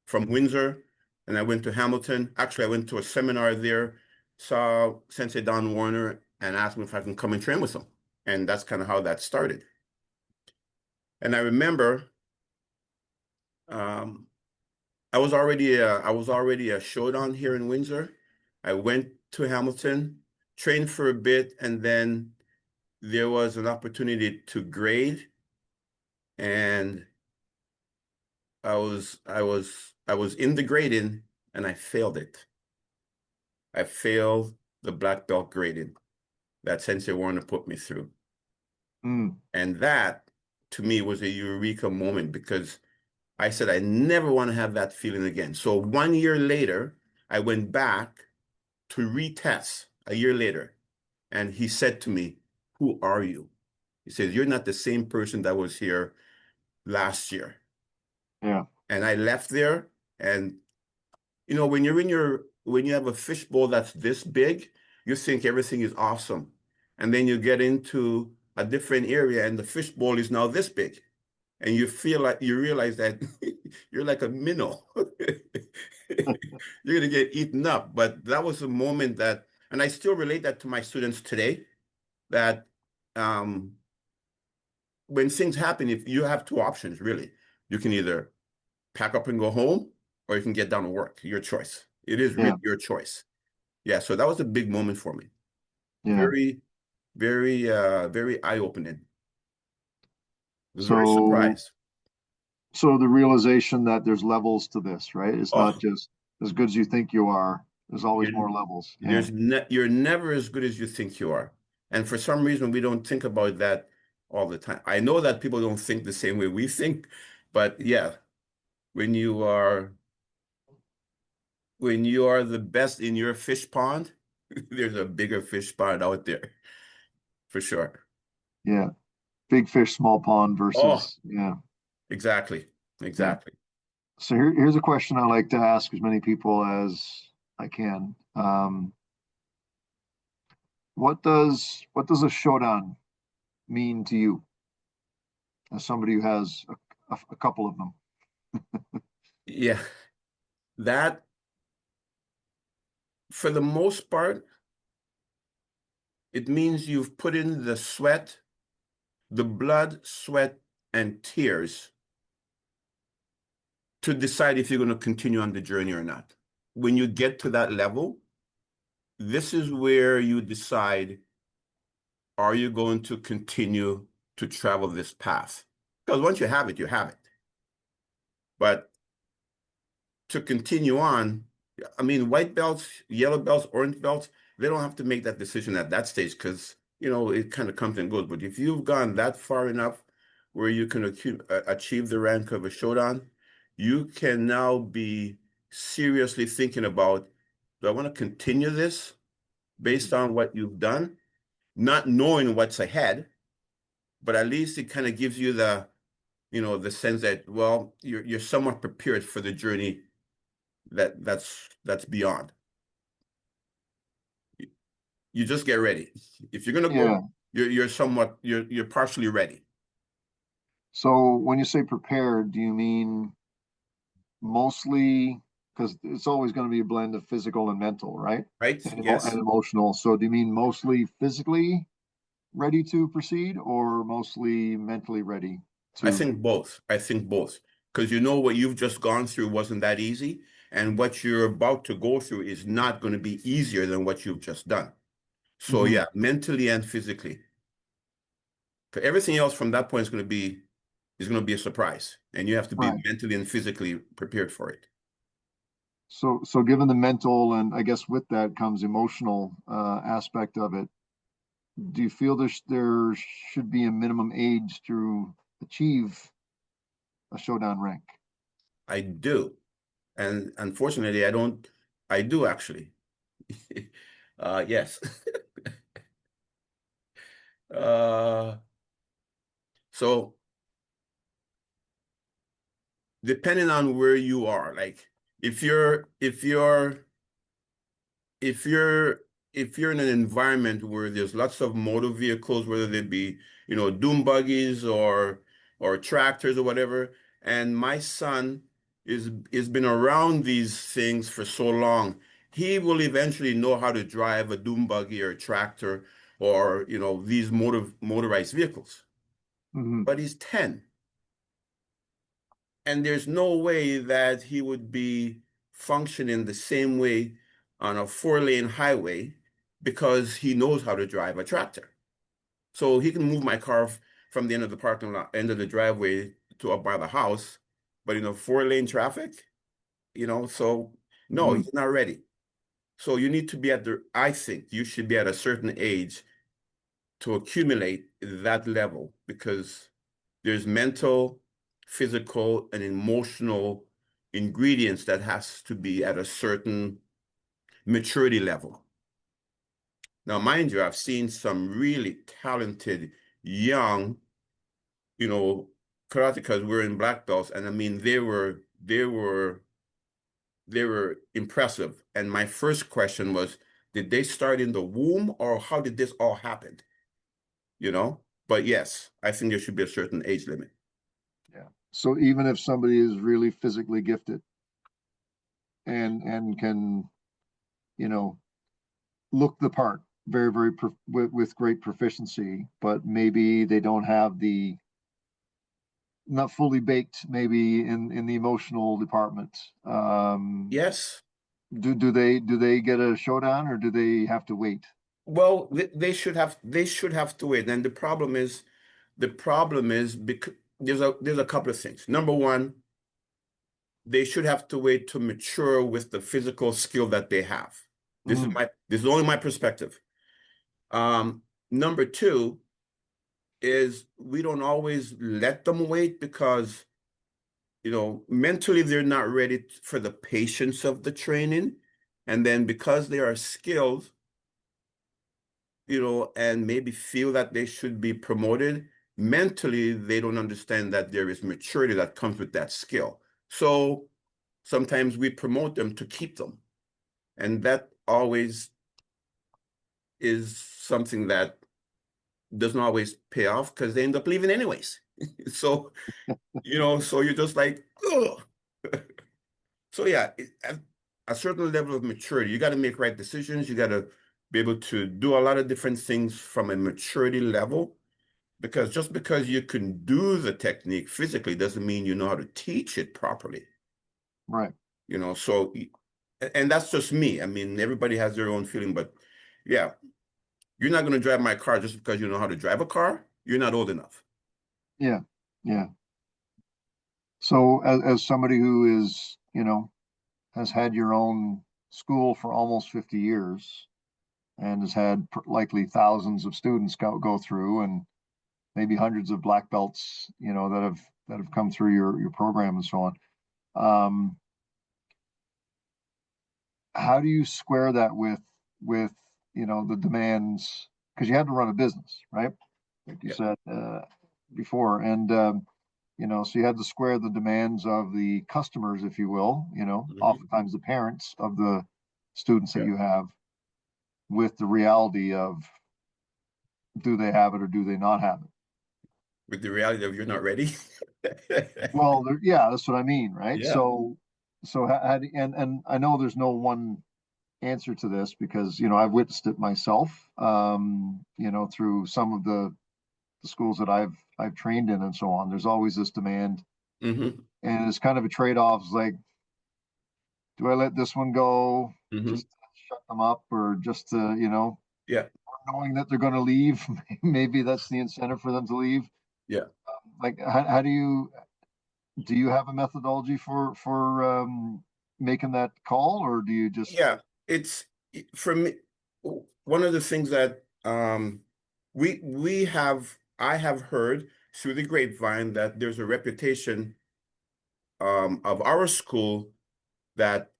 S2: from Windsor, and I went to Hamilton. Actually, I went to a seminar there, saw Sensei Don Warrener, and asked him if I can come and train with him. And that's kind of how that started. And I remember um, I was already a showdown here in Windsor. I went to Hamilton, trained for a bit, and then there was an opportunity to grade, and I was in the grading, and I failed it. I failed the black belt grading that Sensei Warrener put me through.
S1: mm,
S2: And that to me was a eureka moment because I said I never want to have that feeling again. So 1 year later, I went back to retest a year later. And he said to me, "Who are you?" He says, "You're not the same person that was here last year."
S1: yeah,
S2: And I left there. And, you know, when you have a fishbowl that's this big, you think everything is awesome. And then you get into a different area and the fishbowl is now this big. And you feel like you realize that you're like a minnow. You're going to get eaten up. But that was a moment that, and I still relate that to my students today, that um, when things happen, if you have two options, really, you can either pack up and go home, or you can get down to work. Your choice. It is
S1: yeah,
S2: really your choice. Yeah. So that was a big moment for me.
S1: yeah.
S2: Very, very eye-opening. I was very
S1: So
S2: surprised.
S1: so the realization that there's levels to this, right? It's not
S2: Oh,
S1: just as good as you think you are. There's always
S2: you're,
S1: more levels. Yeah,
S2: you're never as good as you think you are. And for some reason, we don't think about that all the time. I know that people don't think the same way we think, but yeah, when you are when you are the best in your fish pond, there's a bigger fish pond out there for sure.
S1: yeah. Big fish, small pond
S2: Oh,
S1: versus yeah,
S2: exactly.
S1: yeah.
S2: Exactly.
S1: So here's a question I like to ask as many people as I can. What does a showdown mean to you as somebody who has a couple of them?
S2: Yeah. That, for the most part, it means you've put in the sweat, the blood, sweat, and tears to decide if you're going to continue on the journey or not. When you get to that level, this is where you decide, are you going to continue to travel this path? Because once you have it, you have it. But to continue on, I mean, white belts, yellow belts, orange belts, they don't have to make that decision at that stage because, it kind of comes and goes. But if you've gone that far enough where you can achieve the rank of a Shodan, you can now be seriously thinking about, do I want to continue this based on what you've done, not knowing what's ahead, but at least it kind of gives you the sense that, well, you're somewhat prepared for the journey that's beyond. You just get ready. If you're gonna
S1: Yeah.
S2: go, you're partially ready.
S1: So when you say prepared, do you mean mostly, because it's always going to be a blend of physical and mental, right?
S2: Right?
S1: And
S2: Yes.
S1: emotional. So do you mean mostly physically ready to proceed or mostly mentally ready
S2: I
S1: to?
S2: think both. I think both. Because what you've just gone through wasn't that easy. And what you're about to go through is not going to be easier than what you've just done. So
S1: Mhm.
S2: yeah, mentally and physically. 'Cause everything else from that point is going to be a surprise. And you have to be
S1: Right.
S2: mentally and physically prepared for it.
S1: So given the mental and I guess with that comes emotional aspect of it, do you feel there should be a minimum age to achieve a showdown rank?
S2: I do. And unfortunately, I do actually. Yes. Uh, so depending on where you are, like if you're if you're if you're if you're in an environment where there's lots of motor vehicles, whether they be, doom buggies or tractors or whatever, and my son is been around these things for so long, he will eventually know how to drive a doom buggy or a tractor or, these motorized vehicles.
S1: Mhm.
S2: But he's 10. And there's no way that he would be functioning the same way on a 4-lane highway because he knows how to drive a tractor. So he can move my car from the end of the parking lot, end of the driveway to up by the house. But 4-lane traffic, so no,
S1: Mhm.
S2: he's not ready. So you need to be I think you should be at a certain age to accumulate that level because there's mental, physical, and emotional ingredients that has to be at a certain maturity level. Now, mind you, I've seen some really talented young, you know, karatekas wearing black belts, and I mean they were impressive. And my first question was, did they start in the womb or how did this all happen? But yes, I think there should be a certain age limit.
S1: Yeah. So even if somebody is really physically gifted and can, you know, look the part with great proficiency, but maybe they don't have the not fully baked maybe in the emotional department.
S2: Yes.
S1: Do they get a showdown or do they have to wait?
S2: Well, they should have to wait. And the problem is because there's a couple of things. Number one, they should have to wait to mature with the physical skill that they have.
S1: Mm,
S2: This is only my perspective. Number two is we don't always let them wait because mentally they're not ready for the patience of the training. And then because they are skilled, and maybe feel that they should be promoted, mentally, they don't understand that there is maturity that comes with that skill. So sometimes we promote them to keep them. And that always is something that doesn't always pay off because they end up leaving anyways. So, so you're just like, ugh. So yeah, at a certain level of maturity, you got to make right decisions. You got to be able to do a lot of different things from a maturity level. Because just because you can do the technique physically doesn't mean you know how to teach it properly.
S1: right.
S2: So, and that's just me. I mean, everybody has their own feeling, but yeah, you're not going to drive my car just because you know how to drive a car. You're not old enough.
S1: Yeah. Yeah. So as somebody who is, has had your own school for almost 50 years and has had likely thousands of students go through, and maybe hundreds of black belts, that have come through your program and so on. How do you square that with the demands, because you had to run a business, right? Like you
S2: Yeah.
S1: said before, and so you had to square the demands of the customers, if you will, oftentimes the parents of the students that
S2: Yeah.
S1: you have, with the reality of, do they have it or do they not have it?
S2: With the reality of you're not ready.
S1: Well, yeah, that's what I mean, right?
S2: Yeah.
S1: So and I know there's no one answer to this, because I've witnessed it myself, through some of the schools that I've trained in and so on. There's always this demand,
S2: Hmm.
S1: and it's kind of a trade-off. It's like, do I let this one go
S2: Hmm.
S1: just to shut them up, or just to,
S2: Yeah.
S1: knowing that they're going to leave, maybe that's the incentive for them to leave.
S2: Yeah.
S1: Like, how do you have a methodology for making that call, or do you just?
S2: Yeah. It's for me, one of the things that we have I have heard through the grapevine that there's a reputation of our school that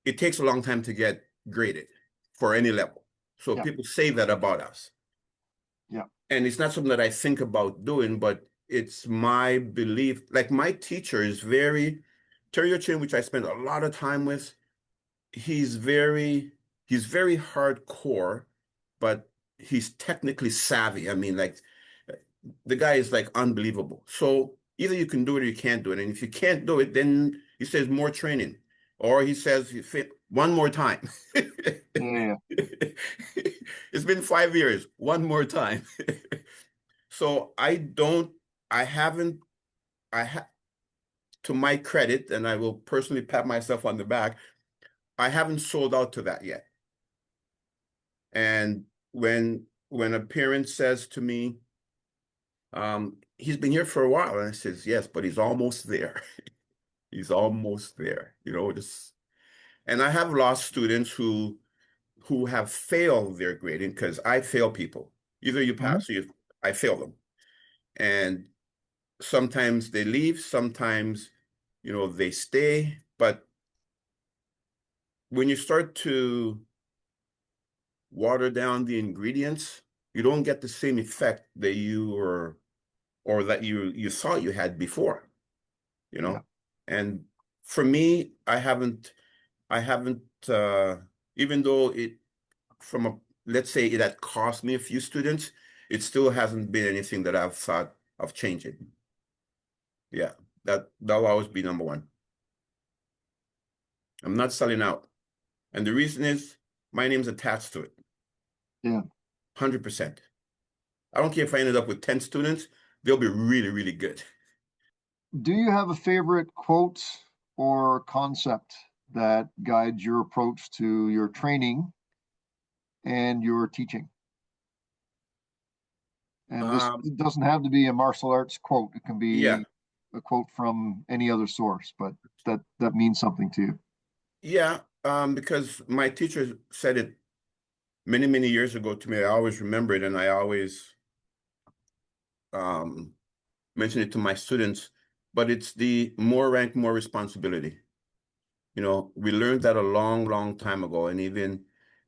S2: it takes a long time to get graded for any level. So
S1: Yeah,
S2: people say that about us.
S1: yeah.
S2: And it's not something that I think about doing, but it's my belief. Like my teacher is very, Teruo Chinen, which I spent a lot of time with, he's very, he's very hardcore, but he's technically savvy. I mean, like the guy is like unbelievable. So either you can do it or you can't do it. And if you can't do it, then he says more training, or he says you fit one more time.
S1: Yeah,
S2: It's been 5 years, one more time. So I haven't, I ha to my credit, and I will personally pat myself on the back, I haven't sold out to that yet. And when a parent says to me, he's been here for a while, and I says, yes, but he's almost there. He's almost there, just, and I have lost students who have failed their grading because I fail people. Either you
S1: yeah.
S2: pass or I fail them. And sometimes they leave, sometimes, they stay. But when you start to water down the ingredients, you don't get the same effect that you were or that you thought you had before, you
S1: Yeah.
S2: know? And for me, I haven't even though it from a let's say it had cost me a few students, it still hasn't been anything that I've thought of changing. Yeah, that'll always be number one. I'm not selling out. And the reason is my name's attached to it.
S1: Yeah.
S2: 100%. I don't care if I ended up with 10 students, they'll be really, really good.
S1: Do you have a favorite quote or concept that guides your approach to your training and your teaching? And this
S2: Um,
S1: doesn't have to be a martial arts quote. It can
S2: yeah,
S1: be a quote from any other source, but that means something to you.
S2: yeah, because my teacher said it many, many years ago to me. I always remember it, and I always um, mention it to my students, but it's the more rank, more responsibility. We learned that a long, long time ago. And even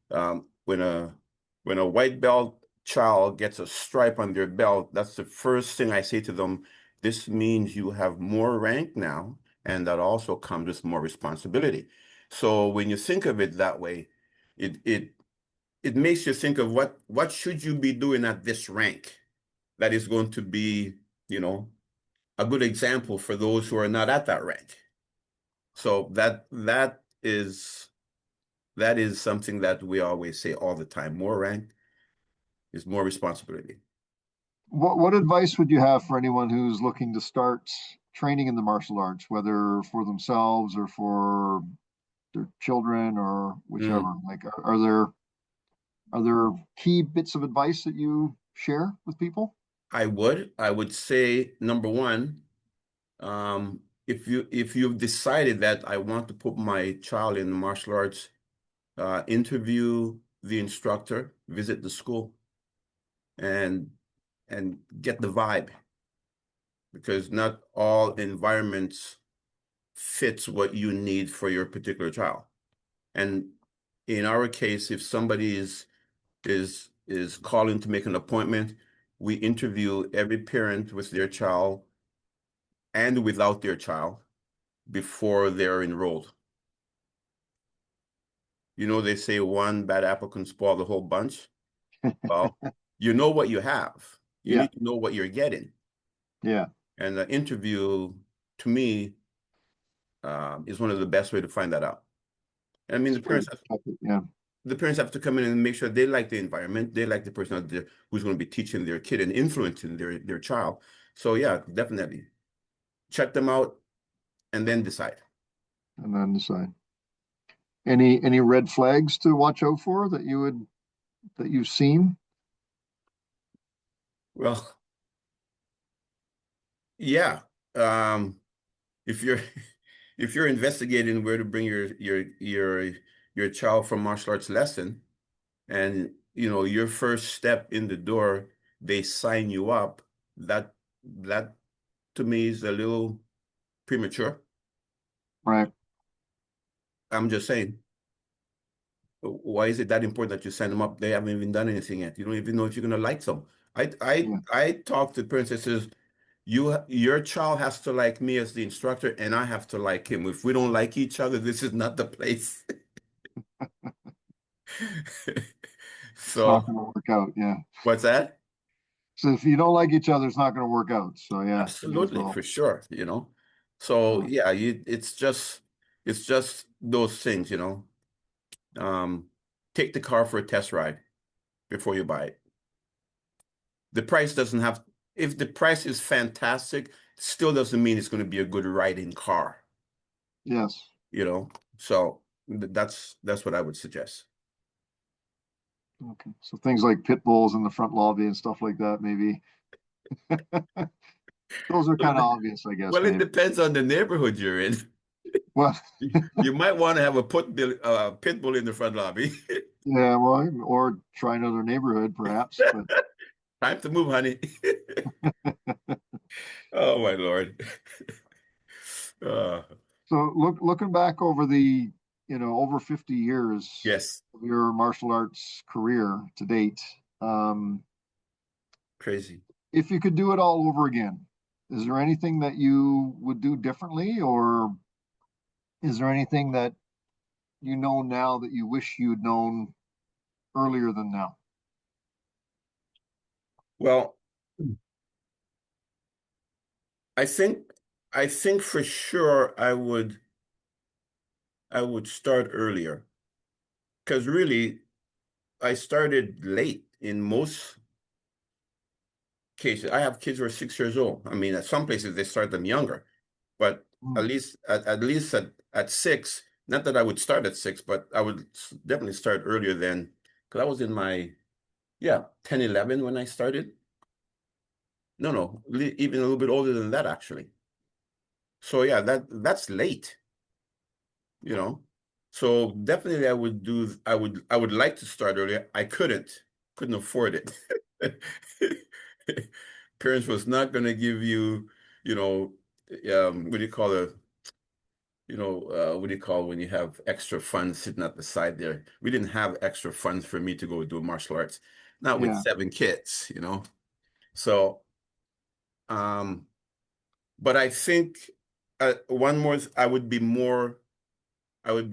S2: when a white belt child gets a stripe on their belt, that's the first thing I say to them. This means you have more rank now, and that also comes with more responsibility. So when you think of it that way, it makes you think of what should you be doing at this rank that is going to be, you know, a good example for those who are not at that rank. So that is something that we always say all the time. More rank is more responsibility.
S1: What advice would you have for anyone who's looking to start training in the martial arts, whether for themselves or for their children or whichever?
S2: Mm.
S1: Like, are there key bits of advice that you share with people?
S2: I would say number one, If you've decided that I want to put my child in martial arts, interview the instructor, visit the school, and get the vibe, because not all environments fits what you need for your particular child. And in our case, if somebody is calling to make an appointment, we interview every parent with their child and without their child before they're enrolled. You know, they say one bad apple can spoil the whole bunch. Well, you know what you have. You
S1: Yeah.
S2: need to know what you're getting.
S1: Yeah.
S2: And the interview, to me, is one of the best way to find that out. I mean,
S1: It's great. Yeah.
S2: the parents have to come in and make sure they like the environment, they like the person out there who's going to be teaching their kid and influencing their child. So yeah, definitely check them out and then decide.
S1: And then decide. Any red flags to watch out for that you've seen?
S2: Well, yeah. If you're if you're investigating where to bring your child from martial arts lesson, and you know your first step in the door, they sign you up, that to me is a little premature.
S1: Right.
S2: I'm just saying, why is it that important that you sign them up? They haven't even done anything yet. You don't even know if you're gonna like them.
S1: Yeah.
S2: I talk to parents that says, your child has to like me as the instructor, and I have to like him. If we don't like each other, this is not the place.
S1: It's
S2: So
S1: not going to work out. Yeah.
S2: what's that?
S1: So if you don't like each other, it's not going to work out. So yeah, may as
S2: Absolutely,
S1: well.
S2: for sure, you know. So
S1: Yeah.
S2: yeah, it's just those things, you know. Um, take the car for a test ride before you buy it. The price doesn't have, if the price is fantastic, still doesn't mean it's going to be a good riding car,
S1: Yes.
S2: you know. So that's what I would suggest.
S1: Okay. So things like pit bulls in the front lobby and stuff like that, maybe those are kind of obvious, I guess,
S2: Well, it
S1: maybe.
S2: depends on the neighborhood you're in.
S1: Well,
S2: You might want to have a pit bull in the front lobby.
S1: yeah, well, or try another neighborhood perhaps, but
S2: Time to move, honey. Oh my Lord. Uh,
S1: so looking back over over 50 years
S2: yes,
S1: of your martial arts career to date, um,
S2: crazy.
S1: if you could do it all over again, is there anything that you would do differently, or is there anything that you know now that you wish you'd known earlier than now?
S2: Well, I think I think for sure I would start earlier, because really I started late in most cases. I have kids who are 6 years old. I mean, at some places they start them younger, but
S1: Hmm.
S2: at least at 6. Not that I would start at 6, but I would definitely start earlier than, because I was in my, yeah, 10, 11 when I started. No, no, even a little bit older than that actually. So yeah, that's late, you know. So definitely I would like to start earlier. I couldn't afford it. Parents was not going to give you, you know, what do you call it? What do you call when you have extra funds sitting at the side there? We didn't have extra funds for me to go do martial arts, not with
S1: Yeah.
S2: 7 kids, you know. So, um, but I think one more, I would be more, I would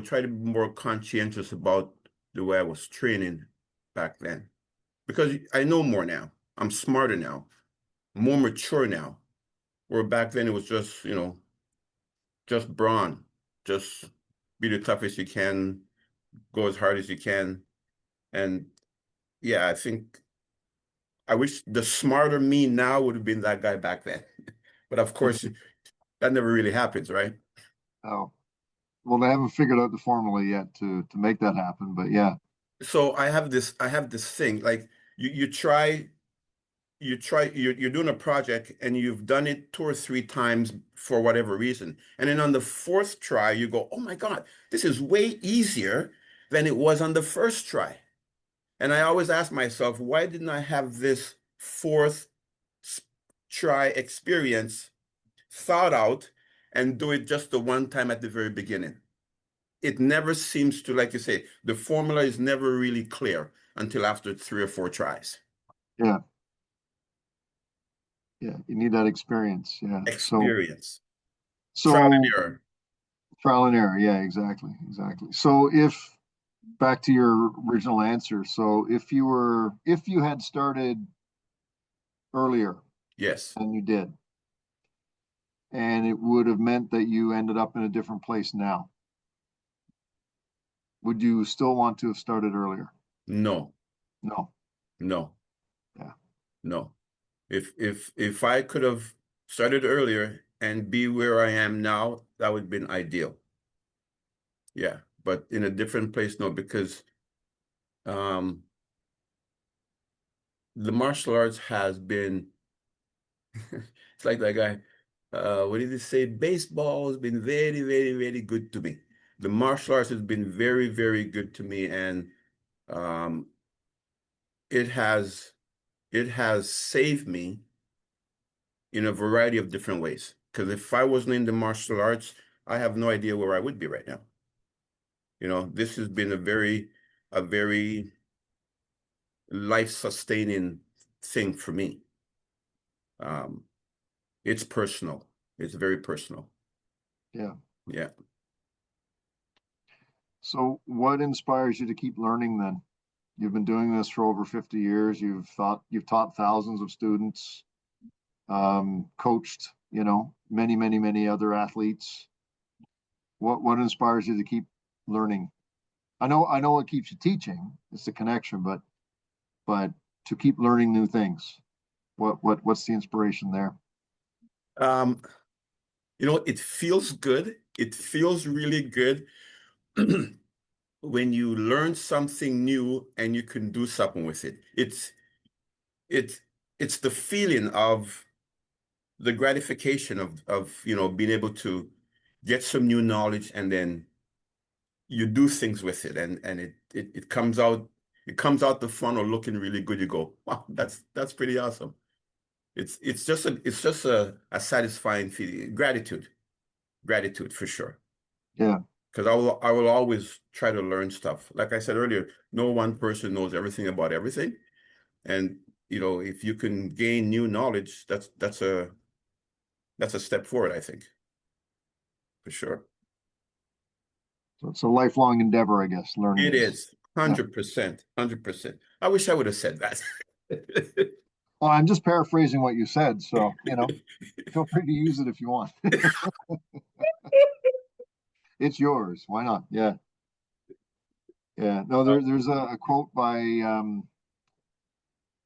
S2: try to be more conscientious about the way I was training back then, because I know more now. I'm smarter now, more mature now. Where back then it was just, just brawn, just be the toughest you can, go as hard as you can. And yeah, I think I wish the smarter me now would have been that guy back then. But of course, that never really happens, right?
S1: Oh, well, they haven't figured out the formula yet to make that happen, but yeah.
S2: So I have this thing, like you try you're doing a project and you've done it 2 or 3 times for whatever reason. And then on the fourth try, you go, oh my God, this is way easier than it was on the first try. And I always ask myself, why didn't I have this fourth try experience thought out and do it just the one time at the very beginning? It never seems to, like you say, the formula is never really clear until after 3 or 4 tries.
S1: Yeah. Yeah. You need that experience. Yeah.
S2: Experience. Trial and
S1: So
S2: error.
S1: trial and error. Yeah, exactly. Exactly. So if back to your original answer, so if you had started earlier
S2: Yes.
S1: than you did, and it would have meant that you ended up in a different place now, would you still want to have started earlier?
S2: No.
S1: No.
S2: No.
S1: Yeah.
S2: No. If I could have started earlier and be where I am now, that would have been ideal. Yeah. But in a different place, no, because um the martial arts has been it's like that guy. What did he say? Baseball has been very, very, very good to me. The martial arts has been very, very good to me, and um, it has it has saved me in a variety of different ways. Because if I wasn't in the martial arts, I have no idea where I would be right now. This has been a very life-sustaining thing for me. Um, it's personal. It's very personal.
S1: Yeah.
S2: Yeah.
S1: So what inspires you to keep learning then? You've been doing this for over 50 years. You've taught thousands of students, coached, many, many, many other athletes. What inspires you to keep learning? I know what keeps you teaching. It's the connection, but to keep learning new things. What's the inspiration there?
S2: Um, it feels good. It feels really good when you learn something new and you can do something with it. It's it's the feeling of the gratification of being able to get some new knowledge and then you do things with it and it comes out the funnel looking really good. You go, wow, that's pretty awesome. It's just a satisfying feeling. Gratitude for sure.
S1: Yeah,
S2: Because I will always try to learn stuff. Like I said earlier, no one person knows everything about everything. And if you can gain new knowledge, that's a step forward, I think, for sure.
S1: so it's a lifelong endeavor, I guess. Learning
S2: It
S1: is.
S2: is
S1: Yeah.
S2: 100%, 100%. I wish I would have said that.
S1: Well, I'm just paraphrasing what you said, so feel free to use it if you want. It's yours. Why not? Yeah, yeah. No, there's a quote by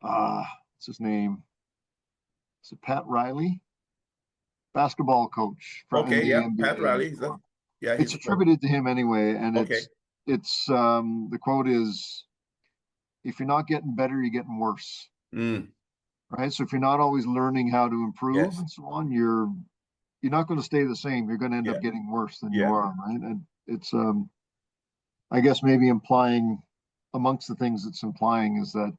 S1: what's his name? Is it Pat Riley, basketball coach in
S2: Okay,
S1: the
S2: yeah, Pat
S1: NBA?
S2: Riley. Yeah,
S1: It's
S2: he's a pro.
S1: attributed to him anyway, and
S2: Okay.
S1: it's the quote is, "If you're not getting better, you're getting worse."
S2: Mm,
S1: Right. So if you're not always learning how to improve
S2: yes.
S1: and so on, you're not going to stay the same. You're going to end
S2: Yeah.
S1: up getting worse than you
S2: Yeah.
S1: are, right? And it's I guess maybe implying amongst the things it's implying is that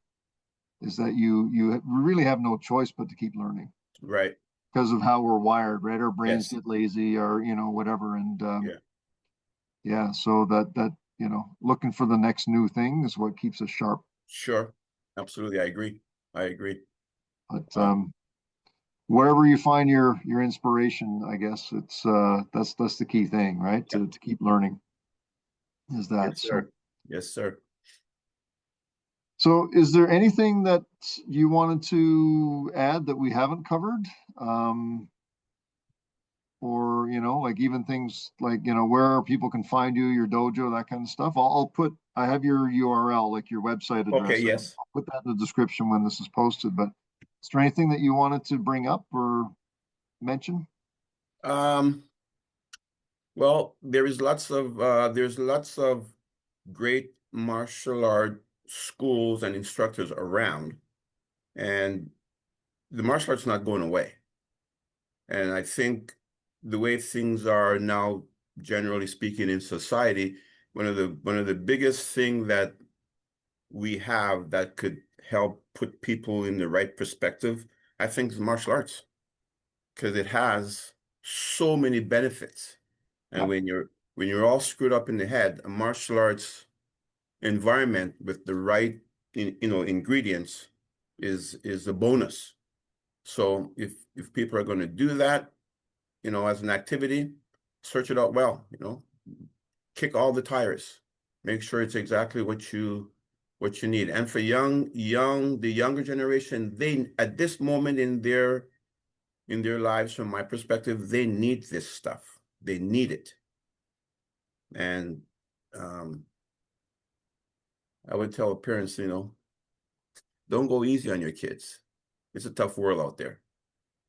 S1: you really have no choice but to keep learning
S2: Right.
S1: because of how we're wired, right? Our brains
S2: Yes.
S1: get lazy or whatever, and
S2: Yeah.
S1: yeah, so that looking for the next new thing is what keeps us sharp.
S2: Sure. Absolutely. I agree. I agree.
S1: But
S2: Um,
S1: wherever you find your inspiration, I guess that's the key thing, right?
S2: yeah.
S1: To keep learning is that.
S2: Yes,
S1: So
S2: sir. Yes, sir.
S1: so is there anything that you wanted to add that we haven't covered? Um, or like even things like where people can find you, your dojo, that kind of stuff. I have your URL, like your website
S2: Okay.
S1: address. I'll
S2: Yes.
S1: put that in the description when this is posted. But is there anything that you wanted to bring up or mention?
S2: Um, well, there's lots of great martial art schools and instructors around. And the martial arts not going away. And I think the way things are now, generally speaking, in society, one of the biggest thing that we have that could help put people in the right perspective, I think, is martial arts, because it has so many benefits. And
S1: Yeah.
S2: when you're all screwed up in the head, a martial arts environment with the right ingredients is a bonus. So if people are going to do that, as an activity, search it out well, kick all the tires, make sure it's exactly what you need. And for the younger generation, they, at this moment in their lives, from my perspective, they need this stuff. They need it. And I would tell parents, don't go easy on your kids. It's a tough world out there,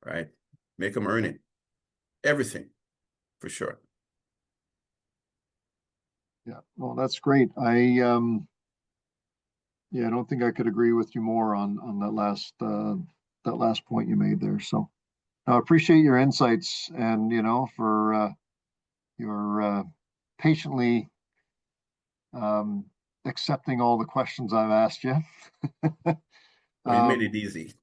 S2: right? Make them earn it. Everything, for sure.
S1: Yeah, well, that's great. I don't think I could agree with you more on that last point you made there. So I appreciate your insights and for your patiently accepting all the questions I've asked you.
S2: Well, you made
S1: um,
S2: it easy.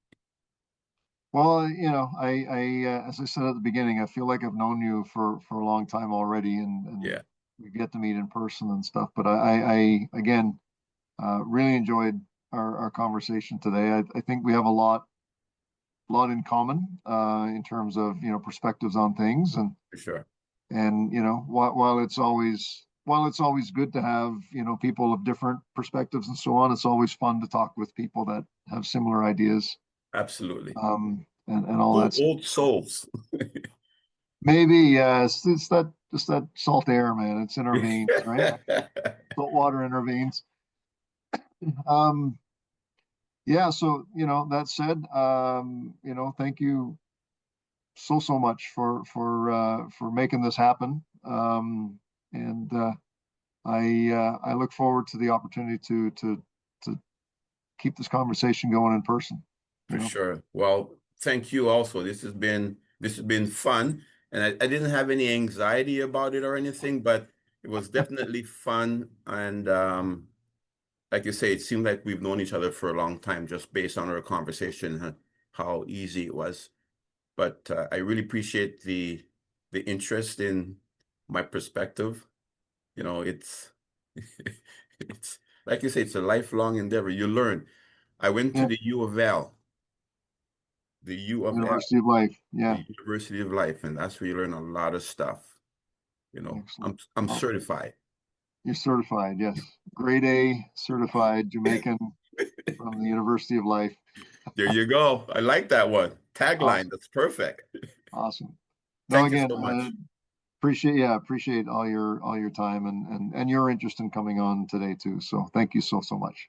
S1: well, I as I said at the beginning, I feel like I've known you for a long time already, and
S2: Yeah,
S1: we get to meet in person and stuff. But I again really enjoyed our conversation today. I think we have a lot in common in terms of perspectives on things,
S2: for sure.
S1: and while it's always good to have people of different perspectives and so on, it's always fun to talk with people that have similar ideas,
S2: Absolutely.
S1: and all that stuff.
S2: Old souls.
S1: Maybe it's that just that salt air, man. It's in our veins, right? Salt water in our veins. um yeah, so that said, thank you so much for making this happen. And I look forward to the opportunity to keep this conversation going in person.
S2: For sure. Well, thank you also. This has been fun. And I didn't have any anxiety about it or anything, but it was definitely fun. And like you say, it seemed like we've known each other for a long time just based on our conversation, how easy it was. But I really appreciate the interest in my perspective. It's it's like you say, it's a lifelong endeavor. You learn. I went to
S1: Yeah,
S2: the U of L, the U of L,
S1: University of Life. Yeah,
S2: the University of Life, and that's where you learn a lot of stuff.
S1: excellent.
S2: I'm
S1: Well,
S2: certified.
S1: you're certified, yes, grade A certified Jamaican from the University of Life.
S2: There you go. I like that one. Tagline.
S1: Awesome,
S2: That's perfect.
S1: awesome. No,
S2: Thank you
S1: again,
S2: so much.
S1: appreciate all your time and your interest in coming on today too. So thank you so much.